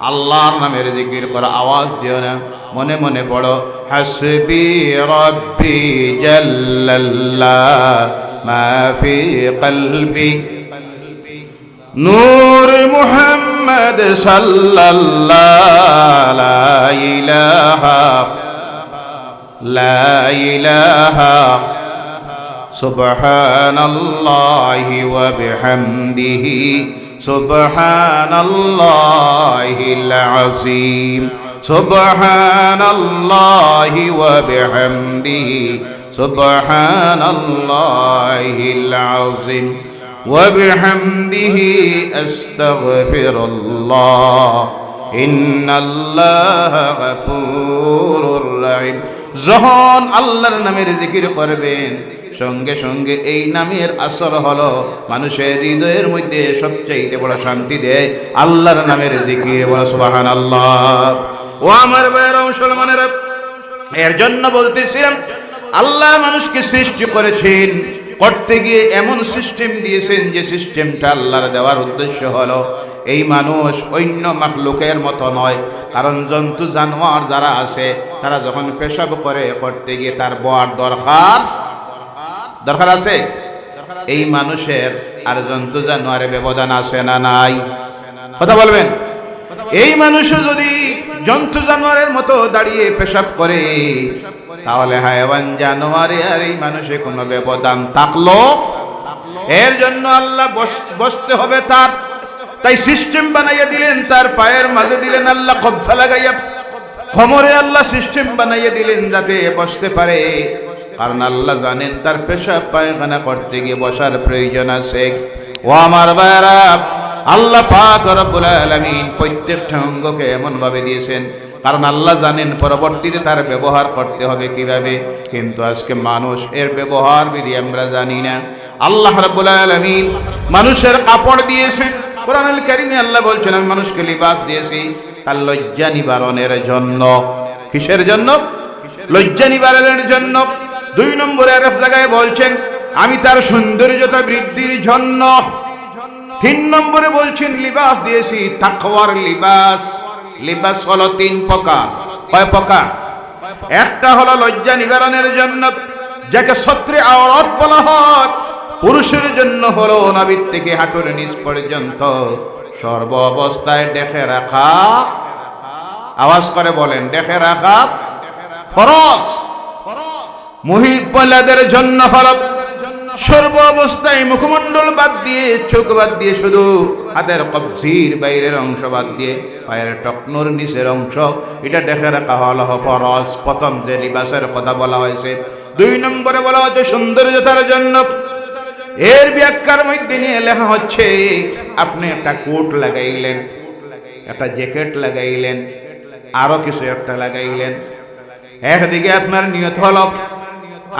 আল্লাহর নামের জিকির করা, আওয়াজ দিও না, মনে মনে পড়ো হাসবি রাব্বি জাল্লাল্লাহ মা ফি কলবি নূর মুহাম্মদ সাল্লাল্লাহু লা ইলাহা সুবহানাল্লাহি ওয়া বিহামদিহি সুবহানাল্লাহিল আযীম সুবহানাল্লাহি ওয়া বিহামদিহি সুবহানাল্লাহিল আযীম ওয়া বিহামদিহি আস্তাগফিরুল্লাহ ইন্নাল্লাহা গফুরুর রহিম। যখন আল্লাহর নামের জিকির করবেন, সঙ্গে সঙ্গে এই নামের আসর হলো মানুষের হৃদয়ের মধ্যে সবচেয়ে বড় শান্তি দেয় আল্লাহর নামের জিকির। বলা সুবহানাল্লাহ। ও আমার ভাইয়েরা, মুসলমানেরা, এর জন্য বলতেছিলাম, আল্লাহ মানুষকে সৃষ্টি করেছেন, করতে গিয়ে এমন সিস্টেম দিয়েছেন যে সিস্টেমটা আল্লাহর দেওয়ার উদ্দেশ্য হলো এই মানুষ অন্য মাখলুকের মতো নয়। কারণ জন্তু জানোয়ার যারা আছে, তারা যখন পেশাব করে করতে গিয়ে তার বর দরকার আছে। এই মানুষের আর জন্তু জানোয়ারের ব্যবধান আছে না নাই? কথা বলবেন। এই মানুষও যদি জন্তু জানোয়ারের মতো দাঁড়িয়ে পেশাব করে, তাহলে হায়াওয়ান জানোয়ারে আর এই মানুষে কোনো ব্যবধান থাকলো? এর জন্য আল্লাহ বসতে হবে তার, তাই সিস্টেম বানাইয়া দিলেন, তার পায়ের মাঝে দিলেন আল্লাহ কবজা লাগাইয়া, কোমরে আল্লাহ সিস্টেম বানাইয়ে দিলেন যাতে বসতে পারে, কারণ আল্লাহ জানেন তার পেশাব পায়খানা করতে গিয়ে বসার প্রয়োজন আছে। ও আমার ভাইরা, আল্লাহ পাক রব্বুল আলামিন প্রত্যেকটা অঙ্গকে এমন ভাবে দিয়েছেন, কারণ আল্লাহ জানেন পরবর্তীতে তার ব্যবহার করতে হবে কিভাবে। কিন্তু আজকে মানুষ এর ব্যবহার বিধি আমরা জানি না। আল্লাহ রাব্বুল আলামিন মানুষের কাপড় দিয়েছেন। কোরআনুল কারীমে আল্লাহ বলছেন, আমি মানুষকে লিবাস দিয়েছি তার লজ্জা নিবারণের জন্য। কিসের জন্য? লজ্জা নিবারণের জন্য। 2 নম্বরে আরেক জায়গায় বলছেন, আমি তার সৌন্দর্যতা বৃদ্ধির জন্য। 3 নম্বরে বলছেন, লিবাস দিয়েছি তাকওয়ার লিবাস। লিবাস হলো 3 প্রকার। কয় প্রকার? একটা হলো লজ্জা নিবারণের জন্য, যাকে সত্রে আওরাত বলা হয়। পুরুষের জন্য হলো নাভির থেকে হাঁটুর নিচ পর্যন্ত সর্ব অবস্থায় ঢেকে রাখা। আওয়াজ করে বলেন, ঢেকে রাখা ফরজ। মহিলাদের জন্য হলো সর্ব অবস্থায় মুখমণ্ডল বাদ দিয়ে, চোখ বাদ দিয়ে, শুধু হাতের কবজির বাইরের অংশ বাদ দিয়ে পায়ের টকনোর নিচের অংশ, এটা ঢেকে রাখা হলো ফরজ। প্রথম যে লিবাসের কথা বলা হয়েছে। 2 নম্বরে বলা হচ্ছে সৌন্দর্যতার জন্য। এর ব্যাখ্যার মধ্যে নিয়ে লেখা হচ্ছে, আপনি একটা কোট লাগাইলেন, একটা জ্যাকেট লাগাইলেন, আরো কিছু একটা লাগাইলেন। একদিকে আপনার নিয়ত হলো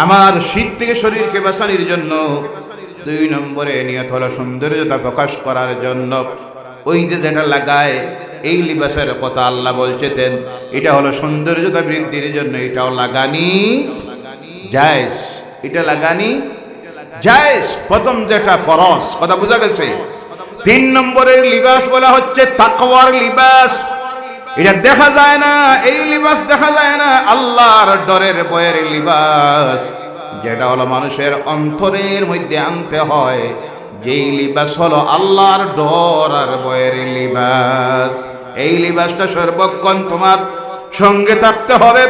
আমার শীত থেকে শরীরকে বাঁচানোর জন্য, 2 নম্বরে নিয়ত হলো সৌন্দর্যতা প্রকাশ করার জন্য। ওই যে যেটা লাগায়, এই লিবাসের কথা আল্লাহ বলছেন, এটা হলো সৌন্দর্যতা বৃদ্ধির জন্য, এটাও লাগানি জায়েজ। এটা লাগানি জায়েজ। প্রথম যেটা ফরজ, কথা বোঝা গেছে। 3 নম্বরের লিবাস বলা হচ্ছে তাকওয়ার লিবাস। এটা দেখা যায় না, এই লিবাস দেখা যায় না, আল্লাহর ডরের ভয়ের লিবাস, যেটা হলো মানুষের অন্তরের মধ্যে আনতে হয়। যেই লিবাস হলো আল্লাহর ডর আর ভয়ের লিবাস। এই লিবাসটা সর্বক্ষণ তোমার সঙ্গে থাকতে হবে।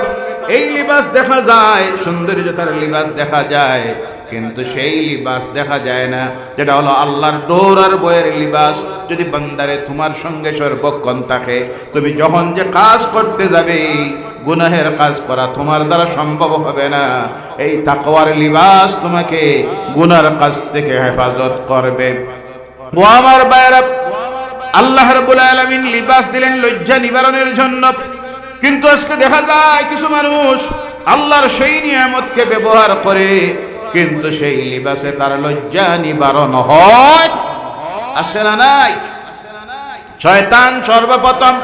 এই লিবাস দেখা যায়, সৌন্দর্যতার লিবাস দেখা যায়, কিন্তু সেই লিবাস দেখা যায় না, যেটা হলো আল্লাহর ডর আর ভয়ের লিবাস। যদি বান্দারে তোমার সঙ্গে সর্বক্ষণ থাকে, তুমি যখন যে কাজ করতে যাবে, গুনাহের কাজ করা তোমার দ্বারা সম্ভব হবে না। এই তাকওয়ার লিবাস তোমাকে গুনার কাজ থেকে হেফাজত করবে। ও আমার ভাইরা, আল্লাহ রাব্বুল আলামিন লিবাস দিলেন লজ্জা নিবারণের জন্য। কিন্তু আজকে দেখা যায় কিছু মানুষ আল্লাহর সেই নিয়ামতকে ব্যবহার করে, কিন্তু সেই লিবাসে তার লজ্জা নিবারণ হয় আসে না নাই? শয়তান সর্বপ্রথম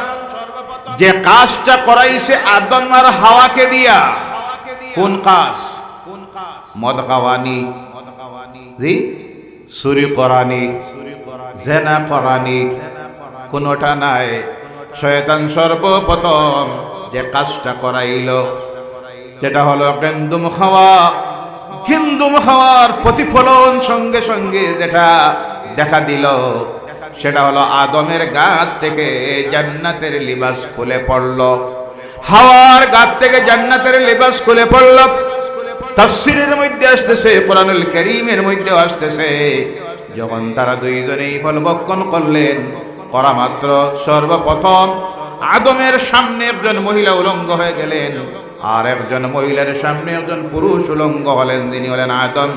যে কাজটা করাইছে আদম আর হাওয়াকে দিয়া, কোন কাজ? মদ খাওয়ানি, জি, চুরি করানি, জেনা করানি, কোনটা নাই। শয়তান সর্বপ্রথম যে কাজটা করাইল, যেটা হলো গেন্দুম খাওয়া। গেন্দুম খাওয়ার প্রতিফলন সঙ্গে সঙ্গে যেটা দেখা দিল, সেটা হলো আদমের গাত থেকে জান্নাতের লিবাস খুলে পড়ল। হাওয়ার গাত থেকে জান্নাতের লিবাস খুলে পড়ল। তাফসীরের মধ্যে আসতেছে, কোরআনুল কারীমের মধ্যে আসতেছে, যখন তারা দুইজনেই ফল ভক্ষণ করলেন, করা মাত্র সর্বপ্রথম আদমের সামনে একজন মহিলা উলঙ্গ হয়ে গেলেন, আর একজন মহিলার সামনে একজন পুরুষ উলঙ্গ হলেন, যিনি হলেন আদম।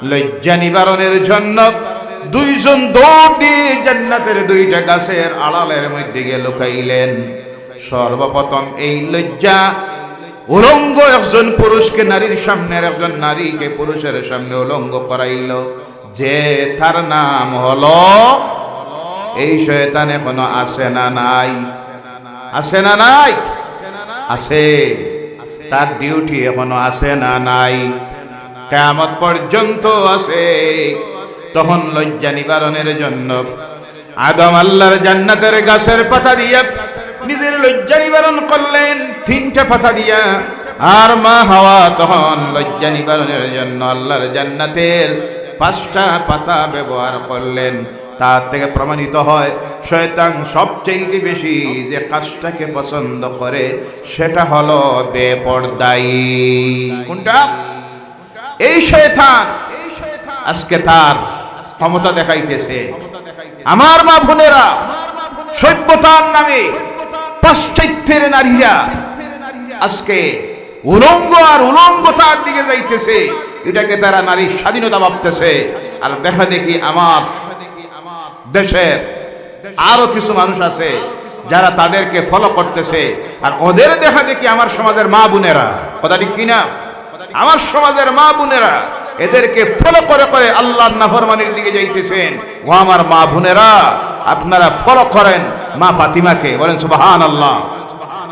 লজ্জা নিবারণের জন্য দুইজন দৌড় দিয়ে জান্নাতের 2টা গাছের আড়ালের মধ্যে গিয়ে লুকাইলেন। সর্বপ্রথম এই লজ্জা উলঙ্গ একজন পুরুষকে নারীর সামনে, আর একজন নারীকে পুরুষের সামনে উলঙ্গ করাইল, যে তার নাম হলো, এই শয়তান এখনো আসে না নাই? আসে না নাই? আছে। তার ডিউটি এখনো আসে না নাই? কিয়ামত পর্যন্ত আছে। তখন লজ্জা নিবারণের জন্য আদম আল্লাহর জান্নাতের গাছের পাতা দিয়া নিজের লজ্জা নিবারণ করলেন, 3টা পাতা দিয়া। আর মা হাওয়া তখন লজ্জা নিবারণের জন্য আল্লাহর জান্নাতের 5টা পাতা ব্যবহার করলেন। তার থেকে প্রমাণিত হয় শয়তান সবচেয়ে বেশি যে কাজটাকে পছন্দ করে, সেটা হলো বেপরদায়ী। কোনটা? এই শয়তান আজকে তার ক্ষমতা দেখাইতেছে। আমার মা বোনেরা, সভ্যতার নামে পাশ্চাত্যের নারীরা আজকে উলঙ্গ আর উলঙ্গতার দিকে যাইতেছে, এটাকে তারা নারীর স্বাধীনতা ভাবতেছে। আর দেখা দেখি আমার দেশের আরো কিছু মানুষ আছে যারা তাদেরকে ফলো করতেছে, আর ওদের দেখা দেখি আমার সমাজের মা বোনেরা, কথা ঠিক কিনা, আমার সমাজের মা বোনেরা এদেরকে ফলো করে করে আল্লাহর নাফরমানির দিকে যাইতেছেন। ও আমার মা বোনেরা, আপনারা ফলো করেন মা ফাতিমাকে, বলেন সুবহানাল্লাহ।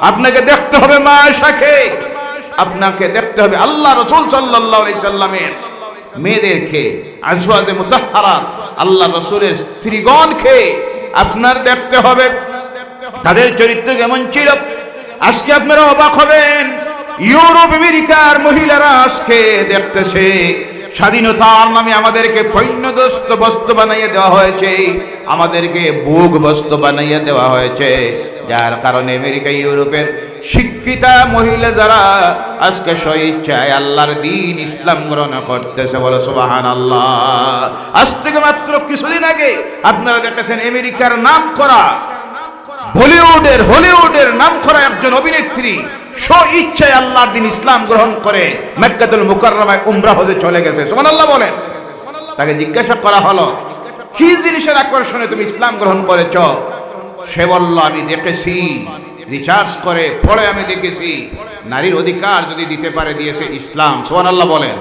আপনাকে দেখতে হবে মা আয়েশাকে, আপনাকে দেখতে হবে আল্লাহ রাসূল সাল্লাল্লাহু আলাইহি সাল্লামের মেয়েদেরকে, আজওয়াজে মুতাহহারাত আল্লাহ রাসূলের স্ত্রীগণকে আপনার দেখতে হবে তাদের চরিত্র কেমন ছিল। আজকে আপনারা অবাক হবেন, ইউরোপ আমেরিকার মহিলারা আজকে দেখতেছে স্বাধীনতার নামে আমাদেরকে পণ্যদস্ত বস্তু বানাইয়ে দেওয়া হয়েছে, আমাদেরকে ভোগ বস্তু বানাইয়ে দেওয়া হয়েছে, যার কারণে আমেরিকা ইউরোপের শিক্ষিতা মহিলা যারা আজকে স্বেচ্ছায় আল্লাহর দ্বীন ইসলাম গ্রহণ করতেছে, বলে সুবহানাল্লাহ। আজ থেকে মাত্র কিছুদিন আগে আপনারা দেখেছেন আমেরিকার নাম করা হলিউডের নাম করা একজন অভিনেত্রী স্বেচ্ছায় আল্লাহর দ্বীন ইসলাম গ্রহণ করে মক্কাতুল মুকাররমায় উমরা হজে চলে গেছে, সুবহানাল্লাহ বলেন। তাকে জিজ্ঞাসা করা হলো, কি জিনিসের আকর্ষণে তুমি ইসলাম গ্রহণ করেছ? সে বলল, আমি দেখেছি, রিসার্চ করে পড়ে আমি দেখেছি, নারীর অধিকার যদি দিতে পারে দিয়েছে ইসলাম, সুবহানাল্লাহ বলেন।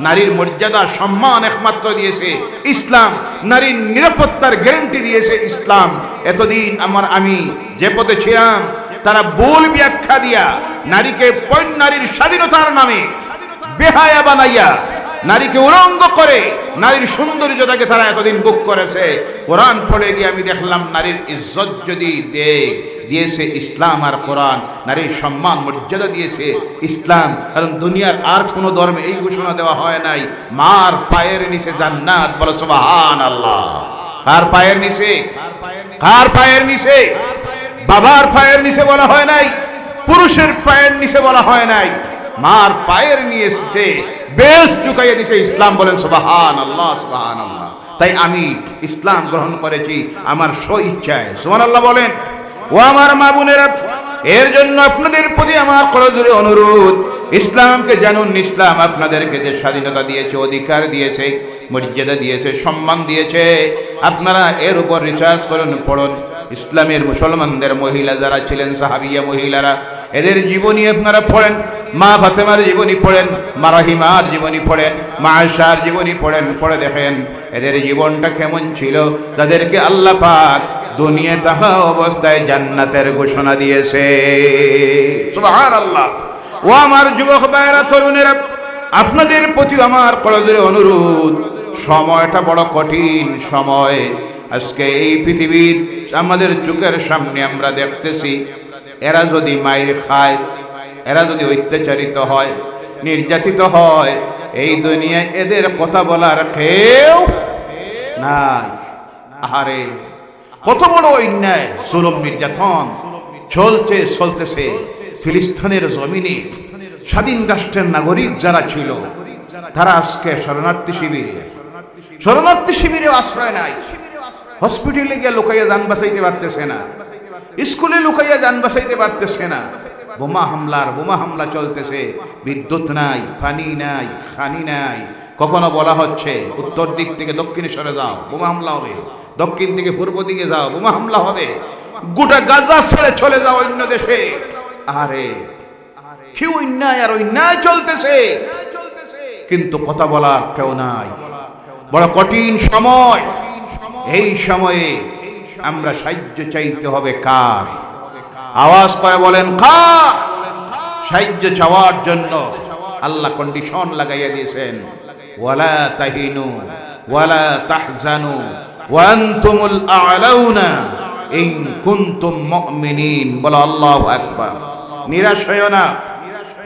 নারীর মর্যাদা সম্মান একমাত্র দিয়েছে ইসলাম, নারীর নিরাপত্তার গ্যারান্টি দিয়েছে ইসলাম। এতদিন আমি যে পথে ছিলাম তারা ভুল ব্যাখ্যা দিয়া নারীকে নারীর স্বাধীনতার নামে বেহায়া বানাইয়া নারীকে উলঙ্গ করে নারীর সৌন্দর্যতাকে তারা এতদিন বুক করেছে। কোরআন পড়ে গিয়ে আমি দেখলাম নারীর ইজ্জত যদি দিয়েছে ইসলাম আর কোরআন, নারীর সম্মান মর্যাদা দিয়েছে ইসলাম। কারণ দুনিয়ার আর কোনো ধর্মে এই ঘোষণা দেওয়া হয় নাই, মার পায়ের নিচে জান্নাত, বলো সুবহানাল্লাহ। কার পায়ের নিচে? কার পায়ের নিচে? বাবার পায়ের নিচে বলা হয় নাই, পুরুষের পায়ের নিচে বলা হয় নাই, মার পায়ের নিয়ে এসেছে, বেশ ঢুকাইয়া দিছে ইসলাম, বলেন সুবহানাল্লাহ সুবহানাল্লাহ। তাই আমি ইসলাম গ্রহণ করেছি আমার স্বেচ্ছায়, সুবহানাল্লাহ বলেন। ও আমার মা বোনেরা, এর জন্য আপনাদের প্রতি আমার করজোরে অনুরোধ, ইসলামকে জানুন। ইসলাম আপনাদেরকে যে স্বাধীনতা দিয়েছে, অধিকার দিয়েছে, মর্যাদা দিয়েছে, সম্মান দিয়েছে, আপনারা এর উপর রিসার্চ করুন, পড়ুন। ইসলামের মুসলমানদের মহিলা যারা ছিলেন, সাহাবিয়া মহিলারা, এদের জীবনী আপনারা পড়েন, মা ফাতেমার জীবনী পড়েন, মা রাহিমার জীবনী পড়েন, মা আয়েশার জীবনী পড়েন, পড়ে দেখেন এদের জীবনটা কেমন ছিল, যাদেরকে আল্লাহ পাক দুনিয়া তাহা অবস্থায় জান্নাতের ঘোষণা দিয়েছে, সুবহানাল্লাহ। ও আমার যুবক ভাইরা, তরুণেরা, আপনাদের প্রতি আমার করজোরে অনুরোধ, সময়টা বড় কঠিন সময়। আজকে এই পৃথিবীর আমাদের চোখের সামনে আমরা দেখতেছি, এরা যদি মায়ের খায়, এরা যদি অত্যাচারিত হয়, নির্যাতিত হয়, এই দুনিয়ায় এদের কথা বলার কেউ নাই। আরে কত বড় অন্যায়, জুলুম, নির্যাতন চলতেছে ফিলিস্তিনের জমিনে। স্বাধীন রাষ্ট্রের নাগরিক যারা ছিল তারা আজকে শরণার্থী শিবিরে আশ্রয় নাই। হসপিটালে গিয়ে লুকাইয়া যান বাঁচাইতে পারতেছে না, স্কুলে লুকাইয়া যান বাঁচাইতে পারতেছে না। বোমা হামলা চলতেছে, বিদ্যুৎ নাই, পানি নাই, খানি নাই। কখনো বলা হচ্ছে উত্তর দিক থেকে দক্ষিণে সরে যাও, বোমা হামলা হবে, দক্ষিণ থেকে পূর্ব দিকে যাও, বোমা হামলা হবে, গোটা গাজা ছেড়ে চলে যাও অন্য দেশে। আরে কি অন্যায় আর অন্যায় চলতেছে, কিন্তু কথা বলার কেউ নাই। বড় কঠিন সময়। এই সময়ে আমরা সাহায্য চাইতে হবে কার? আওয়াজ করে বলেন কার? সাহায্য চাওয়ার জন্য আল্লাহ কন্ডিশন লাগাইয়া দিয়েছেন, ওয়ালা তাহিনু ওয়ালা তাহজানু ওয়া আনতুমুল আ'লাউনা ইন কুনতুম মুমিনিন। বলো আল্লাহু আকবার। নিরাশ হইও না,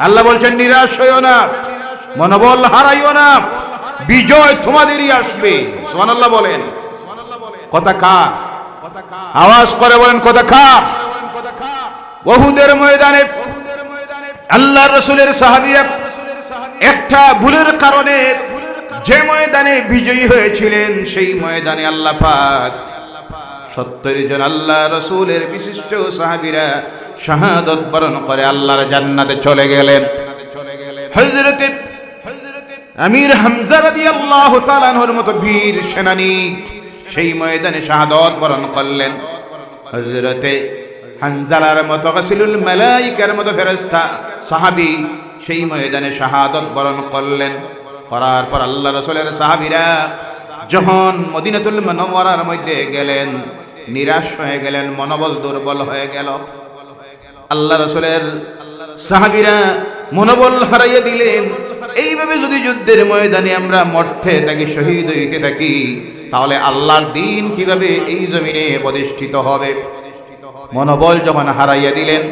আল্লাহ বলছেন নিরাশ হইও না, মনোবল হারাইও না, বিজয় তোমাদেরই আসবে, সুবহানাল্লাহ বলেন। কথা কার? আওয়াজ করে বলেন কথা কার? উহুদের ময়দানে আল্লাহর রাসূলের সাহাবীরা একটা ভুলের কারণে যে ময়দানে বিজয়ী হয়েছিলেন, সেই ময়দানে আল্লাহ পাক 70 জন আল্লাহ রাসূলের বিশিষ্ট সাহাবীরা শাহাদাত বরণ করে আল্লাহর জান্নাতে চলে গেলেন। হযরত আমির হামজা রাদিয়াল্লাহু তাআলা আনহুর মতো বীর সেনানী সেই ময়দানে শাহাদাত বরণ করলেন। হযরতে হানজালার মতো গাসিলুল মালাইকার মতো ফেরেশতা সাহাবী সেই ময়দানে শাহাদাত বরণ করলেন। করার পর আল্লাহ রাসূলের সাহাবীরা যখন মদিনাতুল মুনাওয়ারার মধ্যে গেলেন, নিরাশ হয়ে গেলেন, মনোবল দুর্বল হয়ে গেল। আল্লাহ রাসূলের সাহাবীরা মনোবল হারাইয়া দিলেন। এইভাবে যদি যুদ্ধের ময়দানে আমরা মরতে থাকি, শহীদ হইতে থাকি, তাহলে আল্লাহর দ্বীন কিভাবে এই জমিনে প্রতিষ্ঠিত হবে? মনোবল যখন হারাইয়া দিলেন,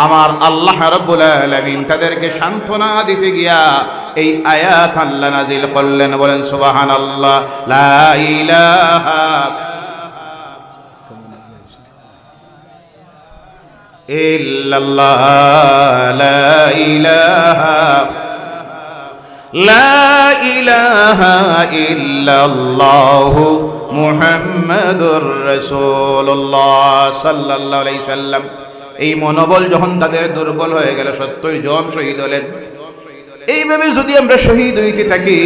আমার আল্লাহ রাব্বুল আলামিন তাদেরকে সান্ত্বনা দিতে গিয়া এই আয়াত আল্লাহ নাযিল করলেন। বলেন সুবহানাল্লাহ। লা ইলাহা ইল্লাল্লাহ, লা ইলাহা লা ইলাহা ইল্লাল্লাহু মুহাম্মাদুর রাসূলুল্লাহ সাল্লাল্লাহু আলাইহি সাল্লাম। এই মনোবল যখন তাদের দুর্বল হয়ে গেল, 70 জন শহীদ হলেন। এইভাবে যদি আমরা শহীদ হইতে থাকি,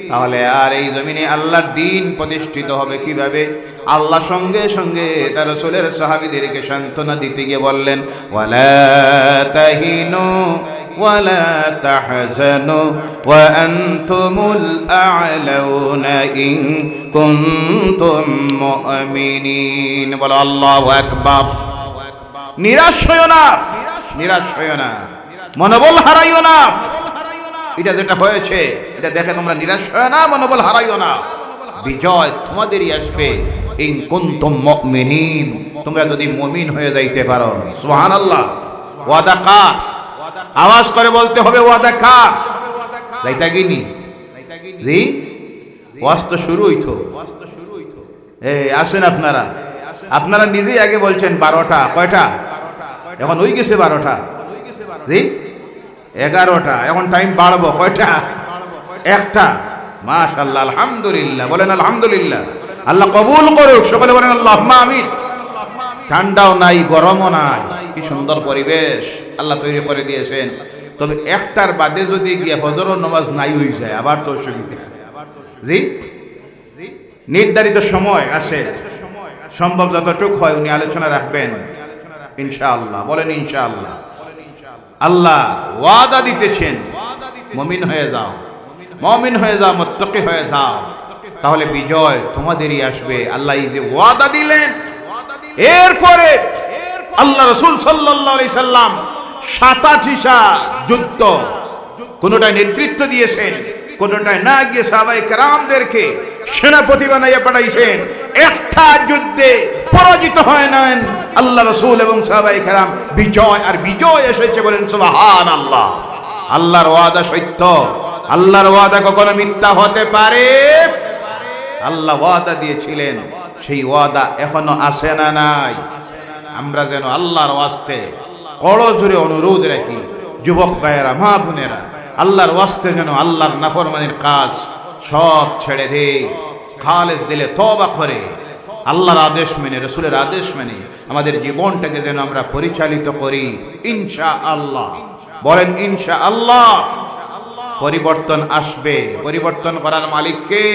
তাহলে আর এই জমিনে আল্লাহর দ্বীন প্রতিষ্ঠিত হবে কিভাবে? আল্লাহ সঙ্গে সঙ্গে তার রাসূলের সাহাবীদেরকে সান্ত্বনা দিতে গিয়ে বললেন, ওয়ালা তাহিনু ওয়ালা তাহজানু ওয়া আনতুমুল আ'লাউনা ইন কুনতুম মুমিনিন। বলো আল্লাহু আকবার। নিরাশ হইও না, নিরাশ হইও না, মনোবল হারাইও না। এটা যেটা হয়েছে এটা দেখে তোমরা নিরাশ হইও না, মনোবল হারাইও না। বিজয় তোমাদেরই আসবে ইন কুনতুম মুমিনিন, তোমরা যদি মুমিন হয়ে যাইতে পারো। সুবহানাল্লাহ। ওয়াদা কার? আওয়াজ করে বলতে হবে ওয়াদা কার? যাইতা গিনি জি ওয়াজ তো শুরু হইতো। এই আসেন আপনারা, আপনারা নিজেই আগে বলছেন 12টা। কয়টা? এখন হয়ে গেছে 12টা। জি 11টা। এখন টাইম বাড়বো। কয়টা? 1টা। মাশাআল্লাহ, আলহামদুলিল্লাহ। বলেন আলহামদুলিল্লাহ। আল্লাহ কবুল করুক। সকলে বলেন আল্লাহুম্মা আমিন। ঠান্ডাও নাই, গরমও নাই, কি সুন্দর পরিবেশ আল্লাহ তৈরি করে দিয়েছেন। তবে 1টার বাদে যদি গিয়ে ফজরের নামাজ নাই হয়ে যায়, আবার তো অসুবিধা। জি নির্ধারিত সময় আছে, সম্ভব যতটুকু হয় উনি আলোচনা রাখবেন ইনশাআল্লাহ। বলেন ইনশাআল্লাহ। আল্লাহ ওয়াদা দিতেছেন, মুমিন হয়ে যাও, মুমিন হয়ে যাও, মুত্তাকি হয়ে যাও, তাহলে বিজয় তোমাদেরই আসবে। আল্লাহ এই যে ওয়াদা দিলেন, এরপরে আল্লাহ রাসূল সাল্লাল্লাহু আলাইহি সাল্লাম 87টা যুদ্ধ, কোনটায় নেতৃত্ব দিয়েছেন, কোনটায় না গিয়ে সাহাবায়ে কেরামদেরকে সেনাপতি বানাইয়া পাঠাইছেন। একটা যুদ্ধে পরাজিত হয় নাই আল্লাহ রাসূল এবং সাহাবায়ে কেরাম, বিজয় আর বিজয় এসেছে। বলেন সুবহানাল্লাহ। আল্লাহর ওয়াদা সত্য, আল্লাহর ওয়াদা কখনো মিথ্যা হতে পারে? আল্লাহ ওয়াদা দিয়েছিলেন, সেই ওয়াদা এখনো আছে না নাই? আমরা যেন আল্লাহর ওয়াস্তে করজোরে অনুরোধ রাখি, যুবক ভাইয়েরা, মা বোনেরা, আল্লাহর ওয়াস্তে যেন আল্লাহর নাফরমানির কাজ সব ছেড়ে দে, খালেস দিলে তওবা করে আল্লাহর আদেশ মেনে, রাসূলের আদেশ মেনে আমাদের জীবনটাকে যেন আমরা পরিচালিত করি ইনশাআল্লাহ। বলেন ইনশাআল্লাহ। পরিবর্তন আসবে। পরিবর্তন করার মালিক কে?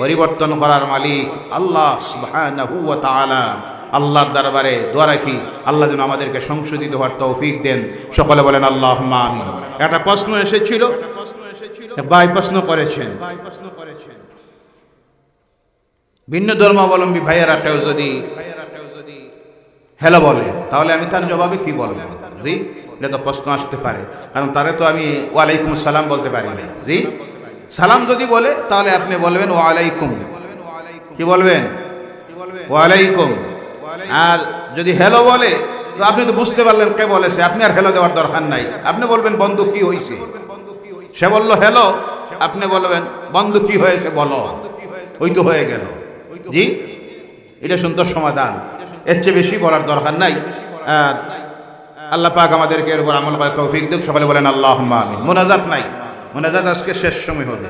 পরিবর্তন করার মালিক আল্লাহ সুবহানাহু ওয়া তাআলা। আল্লাহর দরবারে দোয়া রাখি, আল্লাহ যেন আমাদেরকে সংশোধিত হওয়ার তৌফিক দেন। সকলে বলেন আল্লাহুম্মা আমিন। একটা প্রশ্ন এসেছিল, ভাই প্রশ্ন করেছেন, ভিন্ন ধর্মাবলম্বী ভাইয়েরা কেউ যদি হ্যালো বলে, তাহলে আমি তার জবাবে কি বলবো? জি এটা তো প্রশ্ন আসতে পারে, কারণ তারে তো আমি ওয়ালাইকুম আসসালাম বলতে পারি না। জি সালাম যদি বলে তাহলে আপনি বলবেন ওয়ালাইকুম। কি বলবেন? ওয়ালাইকুম। আর যদি হ্যালো বলে তো আপনি তো বুঝতে পারলেন কে বলেছে, আপনি আর হ্যালো দেওয়ার দরকার নাই। আপনি বলবেন বন্ধু কি হয়েছে? সে বললো হ্যালো, আপনি বলবেন বন্ধু কি হয়েছে বলো, ওই তো হয়ে গেল। জি এটা সুন্দর সমাধান, এর চেয়ে বেশি বলার দরকার নাই। আর আল্লাহ পাক আমাদেরকে এর উপর আমল করার তৌফিক দিক। সকলে বলেন আল্লাহুম্মা আমিন। মুনাজাত নাই, মুনাজাত আজকে শেষ সময় হবে।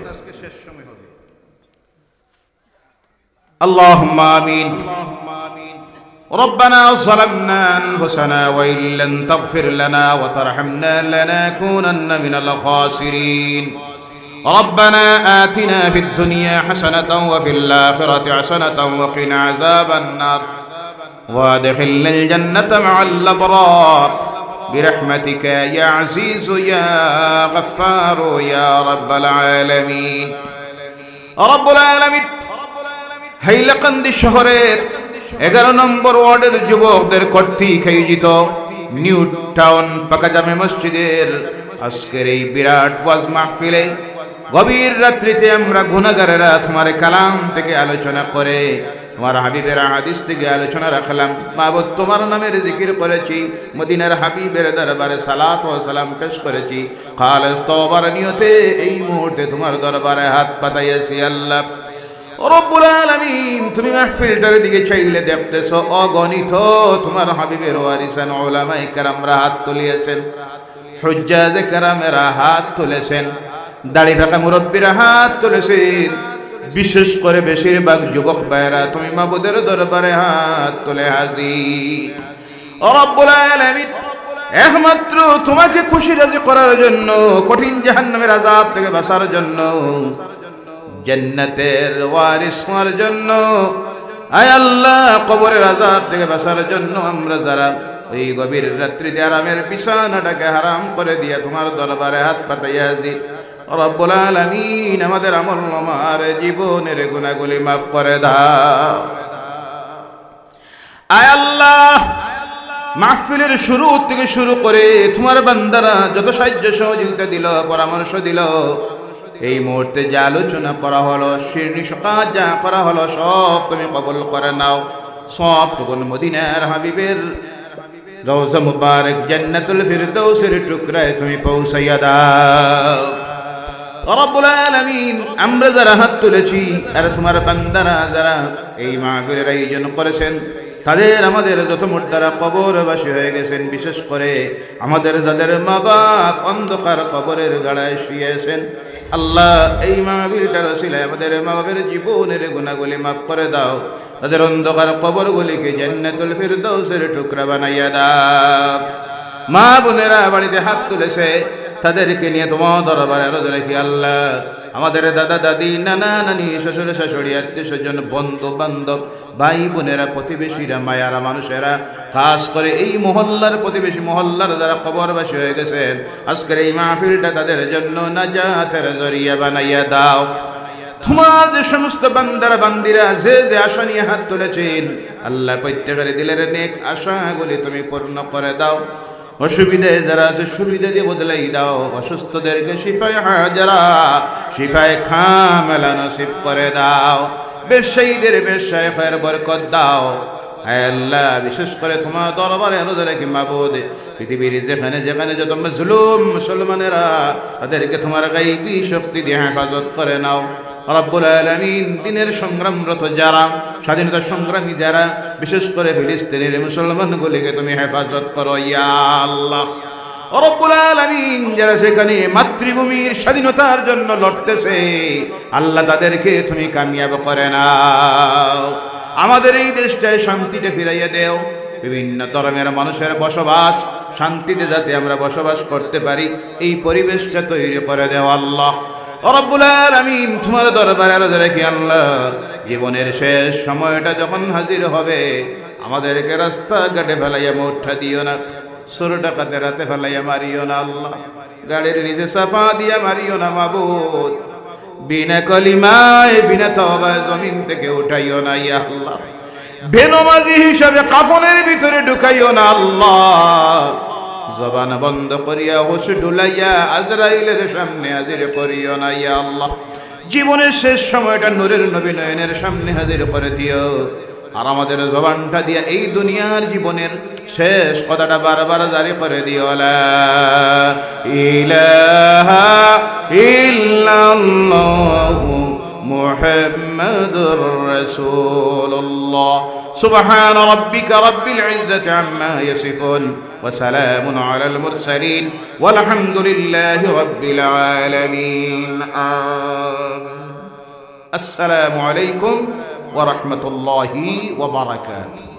اللهم آمين. ربنا ظلمنا أنفسنا وإن لم تغفر لنا وترحمنا لنكونن من الخاسرين. ربنا آتنا في الدنيا حسنة وفي الآخرة حسنة وقنا عذاب النار وادخلنا الجنة مع الأبرار برحمتك يا عزيز يا غفار يا رب العالمين. رب العالمين হাইলাকান্দি শহরের 11 নম্বর ওয়ার্ডের যুবকদের কর্তৃক আয়োজিত নিউ টাউন পাকা জামে মসজিদের আজকের এই বিরাট ওয়াজ মাহফিলে গভীর রাত্রিতে আমরা গুনাহগারেরা তোমার কালাম থেকে আলোচনা করে তোমার হাবিবের হাদিস থেকে আলোচনা রাখলাম। মাবুদ তোমার নামের জিকির করেছি, মদিনার হাবিবের দরবারে সালাত ও সালাম পেশ করেছি, খালেস তওবার নিয়তে এই মুহূর্তে তোমার দরবারে হাত পাতাইয়াছি। আল্লাহ রব্বুল আলামিন তুমি মাহফিলটার দিকে চাইলে দেখতেছো, অগণিত তোমার হাবিবের ওয়ারিসান উলামায়ে কেরামরা হাত তুলিয়েছেন, হুজ্জাজে কেরামেরা হাত তুলেছেন, দাড়ি থাকা মুরব্বীরা হাত তুলেছেন, বিশেষ করে বেশিরভাগ যুবক ভাইরা তুমি মাবুদের দরবারে হাত তুলে হাজির। রব্বুল আলামিন একমাত্র তোমাকে খুশি রাজি করার জন্য, কঠিন জাহান্নামের আযাব থেকে বাঁচার জন্য, জান্নাতের ওয়ারিস হওয়ার জন্য, আয় আল্লাহ কবরের আযাব থেকে বাঁচার জন্য আমরা যারা এই গভীর রাত্রিতে আরামের বিছানাটাকে হারাম করে দিয়া তোমার দরবারে হাত পাতাইয়া হাজির। রব্বুল আলামিন আমাদের আমল নামার জীবনের গুনাহগুলি মাফ করে দাও। আয় আল্লাহ মাহফিলের শুরু থেকে শুরু করে তোমার বান্দারা যত সাহায্য সহযোগিতা দিল, পরামর্শ দিল, এই মুহূর্তে যা আলোচনা করা হলো, শিরনি সকাত যা করা হলো, সব তুমি কবুল করে নাও। সবটুকুন মদিনার হাবিবের রওজা মুবারক জান্নাতুল ফিরদৌসের টুকরায় তুমি পৌঁছাইয়া দাও। রব্বুল আলামিন আমরা যারা হাত তুলেছি আর তোমার বান্দারা যারা এই মাহফিলের আয়োজন করেছেন, তাদের আমাদের যত মুর্দারা কবরবাসী হয়ে গেছেন, বিশেষ করে আমাদের যাদের মা বাপ অন্ধকার কবরের গাড়ায় শুয়েছেন, আল্লাহ এই মাহফিলটার ওসিলায় আমাদের মা বাপের জীবনের গুনাহগুলি মাফ করে দাও, তাদের অন্ধকার কবরগুলিকে জান্নাতুল ফিরদৌসের টুকরা বানাইয়া দাও। মা বোনেরা বাড়িতে হাত তুলেছে, তাদেরকে নিয়ে তোমার দরবারে আরজ রেখি। আল্লাহ আমাদের দাদা দাদি, নানা নানি, শ্বশুর শাশুড়ি, আত্মীয় স্বজন, বন্ধু বান্ধব, ভাই বোনেরা, প্রতিবেশীরা, মায়ারা মানুষেরা, খাস করে এই মহল্লার প্রতিবেশী মহল্লার যারা কবরবাসী হয়ে গেছেন, আজকের এই মাহফিলটা তাদের জন্য নাজাতের জরিয়া বানাইয়া দাও। তোমার যে সমস্ত বান্দারা বান্দিরা যে যে আশা নিয়ে হাত তুলেছেন, আল্লাহ প্রত্যেকের দিলের নেক আশাগুলি তুমি পূর্ণ করে দাও। অসুবিধায় যারা আছে সুবিধা দিয়ে বদলাই দাও, অসুস্থদেরকে শিফায়ে হাজারা, শিফায়ে কামেলা নসিব করে দাও, ব্যবসায়ীদের ব্যবসায় খৈর বরকত দাও। হায় আল্লাহ বিশেষ করে তোমার দরবারে রোজা রেখে মাবুদ পৃথিবীর যেখানে যেখানে যত মাজলুম মুসলমানেরা, তাদেরকে তোমার গায়বী শক্তি দিয়ে হেফাজত করে নাও। রব্বুল আলামিন দিনের সংগ্রামরত যারা, স্বাধীনতা সংগ্রামী যারা, বিশেষ করে ফিলিস্তিনের মুসলমানগুলিকে তুমি হেফাজত করো ইয়া আল্লাহ। রব্বুল আলামিন যারা সেখানে মাতৃভূমির স্বাধীনতার জন্য লড়তেছে, আল্লাহ তাদেরকে তুমি কামিয়াব করে নাও। আমাদের এই দেশটায় শান্তিতে ফিরাইয়া দেও, বিভিন্ন ধর্মের মানুষের বসবাস শান্তিতে যাতে আমরা বসবাস করতে পারি, এই পরিবেশটা তৈরি করে দেও আল্লাহ। রব্বুল আলামিন তোমার দরবারে আরজ রাখি আল্লাহ, জীবনের শেষ সময়টা যখন হাজির হবে, আমাদেরকে রাস্তাঘাটে ফেলাইয়া মোঠা দিও না, চোর ডাকাতে রাতে ফেলাইয়া মারিও না আল্লাহ, গাড়ির নিচে সাফা দিয়া মারিও না মাবুদ, বিনা কলিমায় বিনা তওবায় জমিন থেকে উঠাইও না ইয়া আল্লাহ, বেনমাজি হিসাবে কাফনের ভিতরে ঢুকাইও না আল্লাহ, জবান বন্ধ করিয়া হুশ ডুলাইয়া আজরাইলের সামনে হাজির করিও না ইয়া আল্লাহ। জীবনের শেষ সময়টা নূরের নবী নয়নের সামনে হাজির করে দিও, আর আমাদের জবানটা দিয়া এই দুনিয়ার জীবনের শেষ কথাটা বারবার জারি করে দিও, লা ইলাহা ইল্লাল্লাহু মুহাম্মাদুর রাসূলুল্লাহ। سبحان ربك رب العزة عما يصفون وسلام على المرسلين والحمد لله رب العالمين. السلام عليكم ওয়া রাহমাতুল্লাহি ওয়া বারাকাতুহু।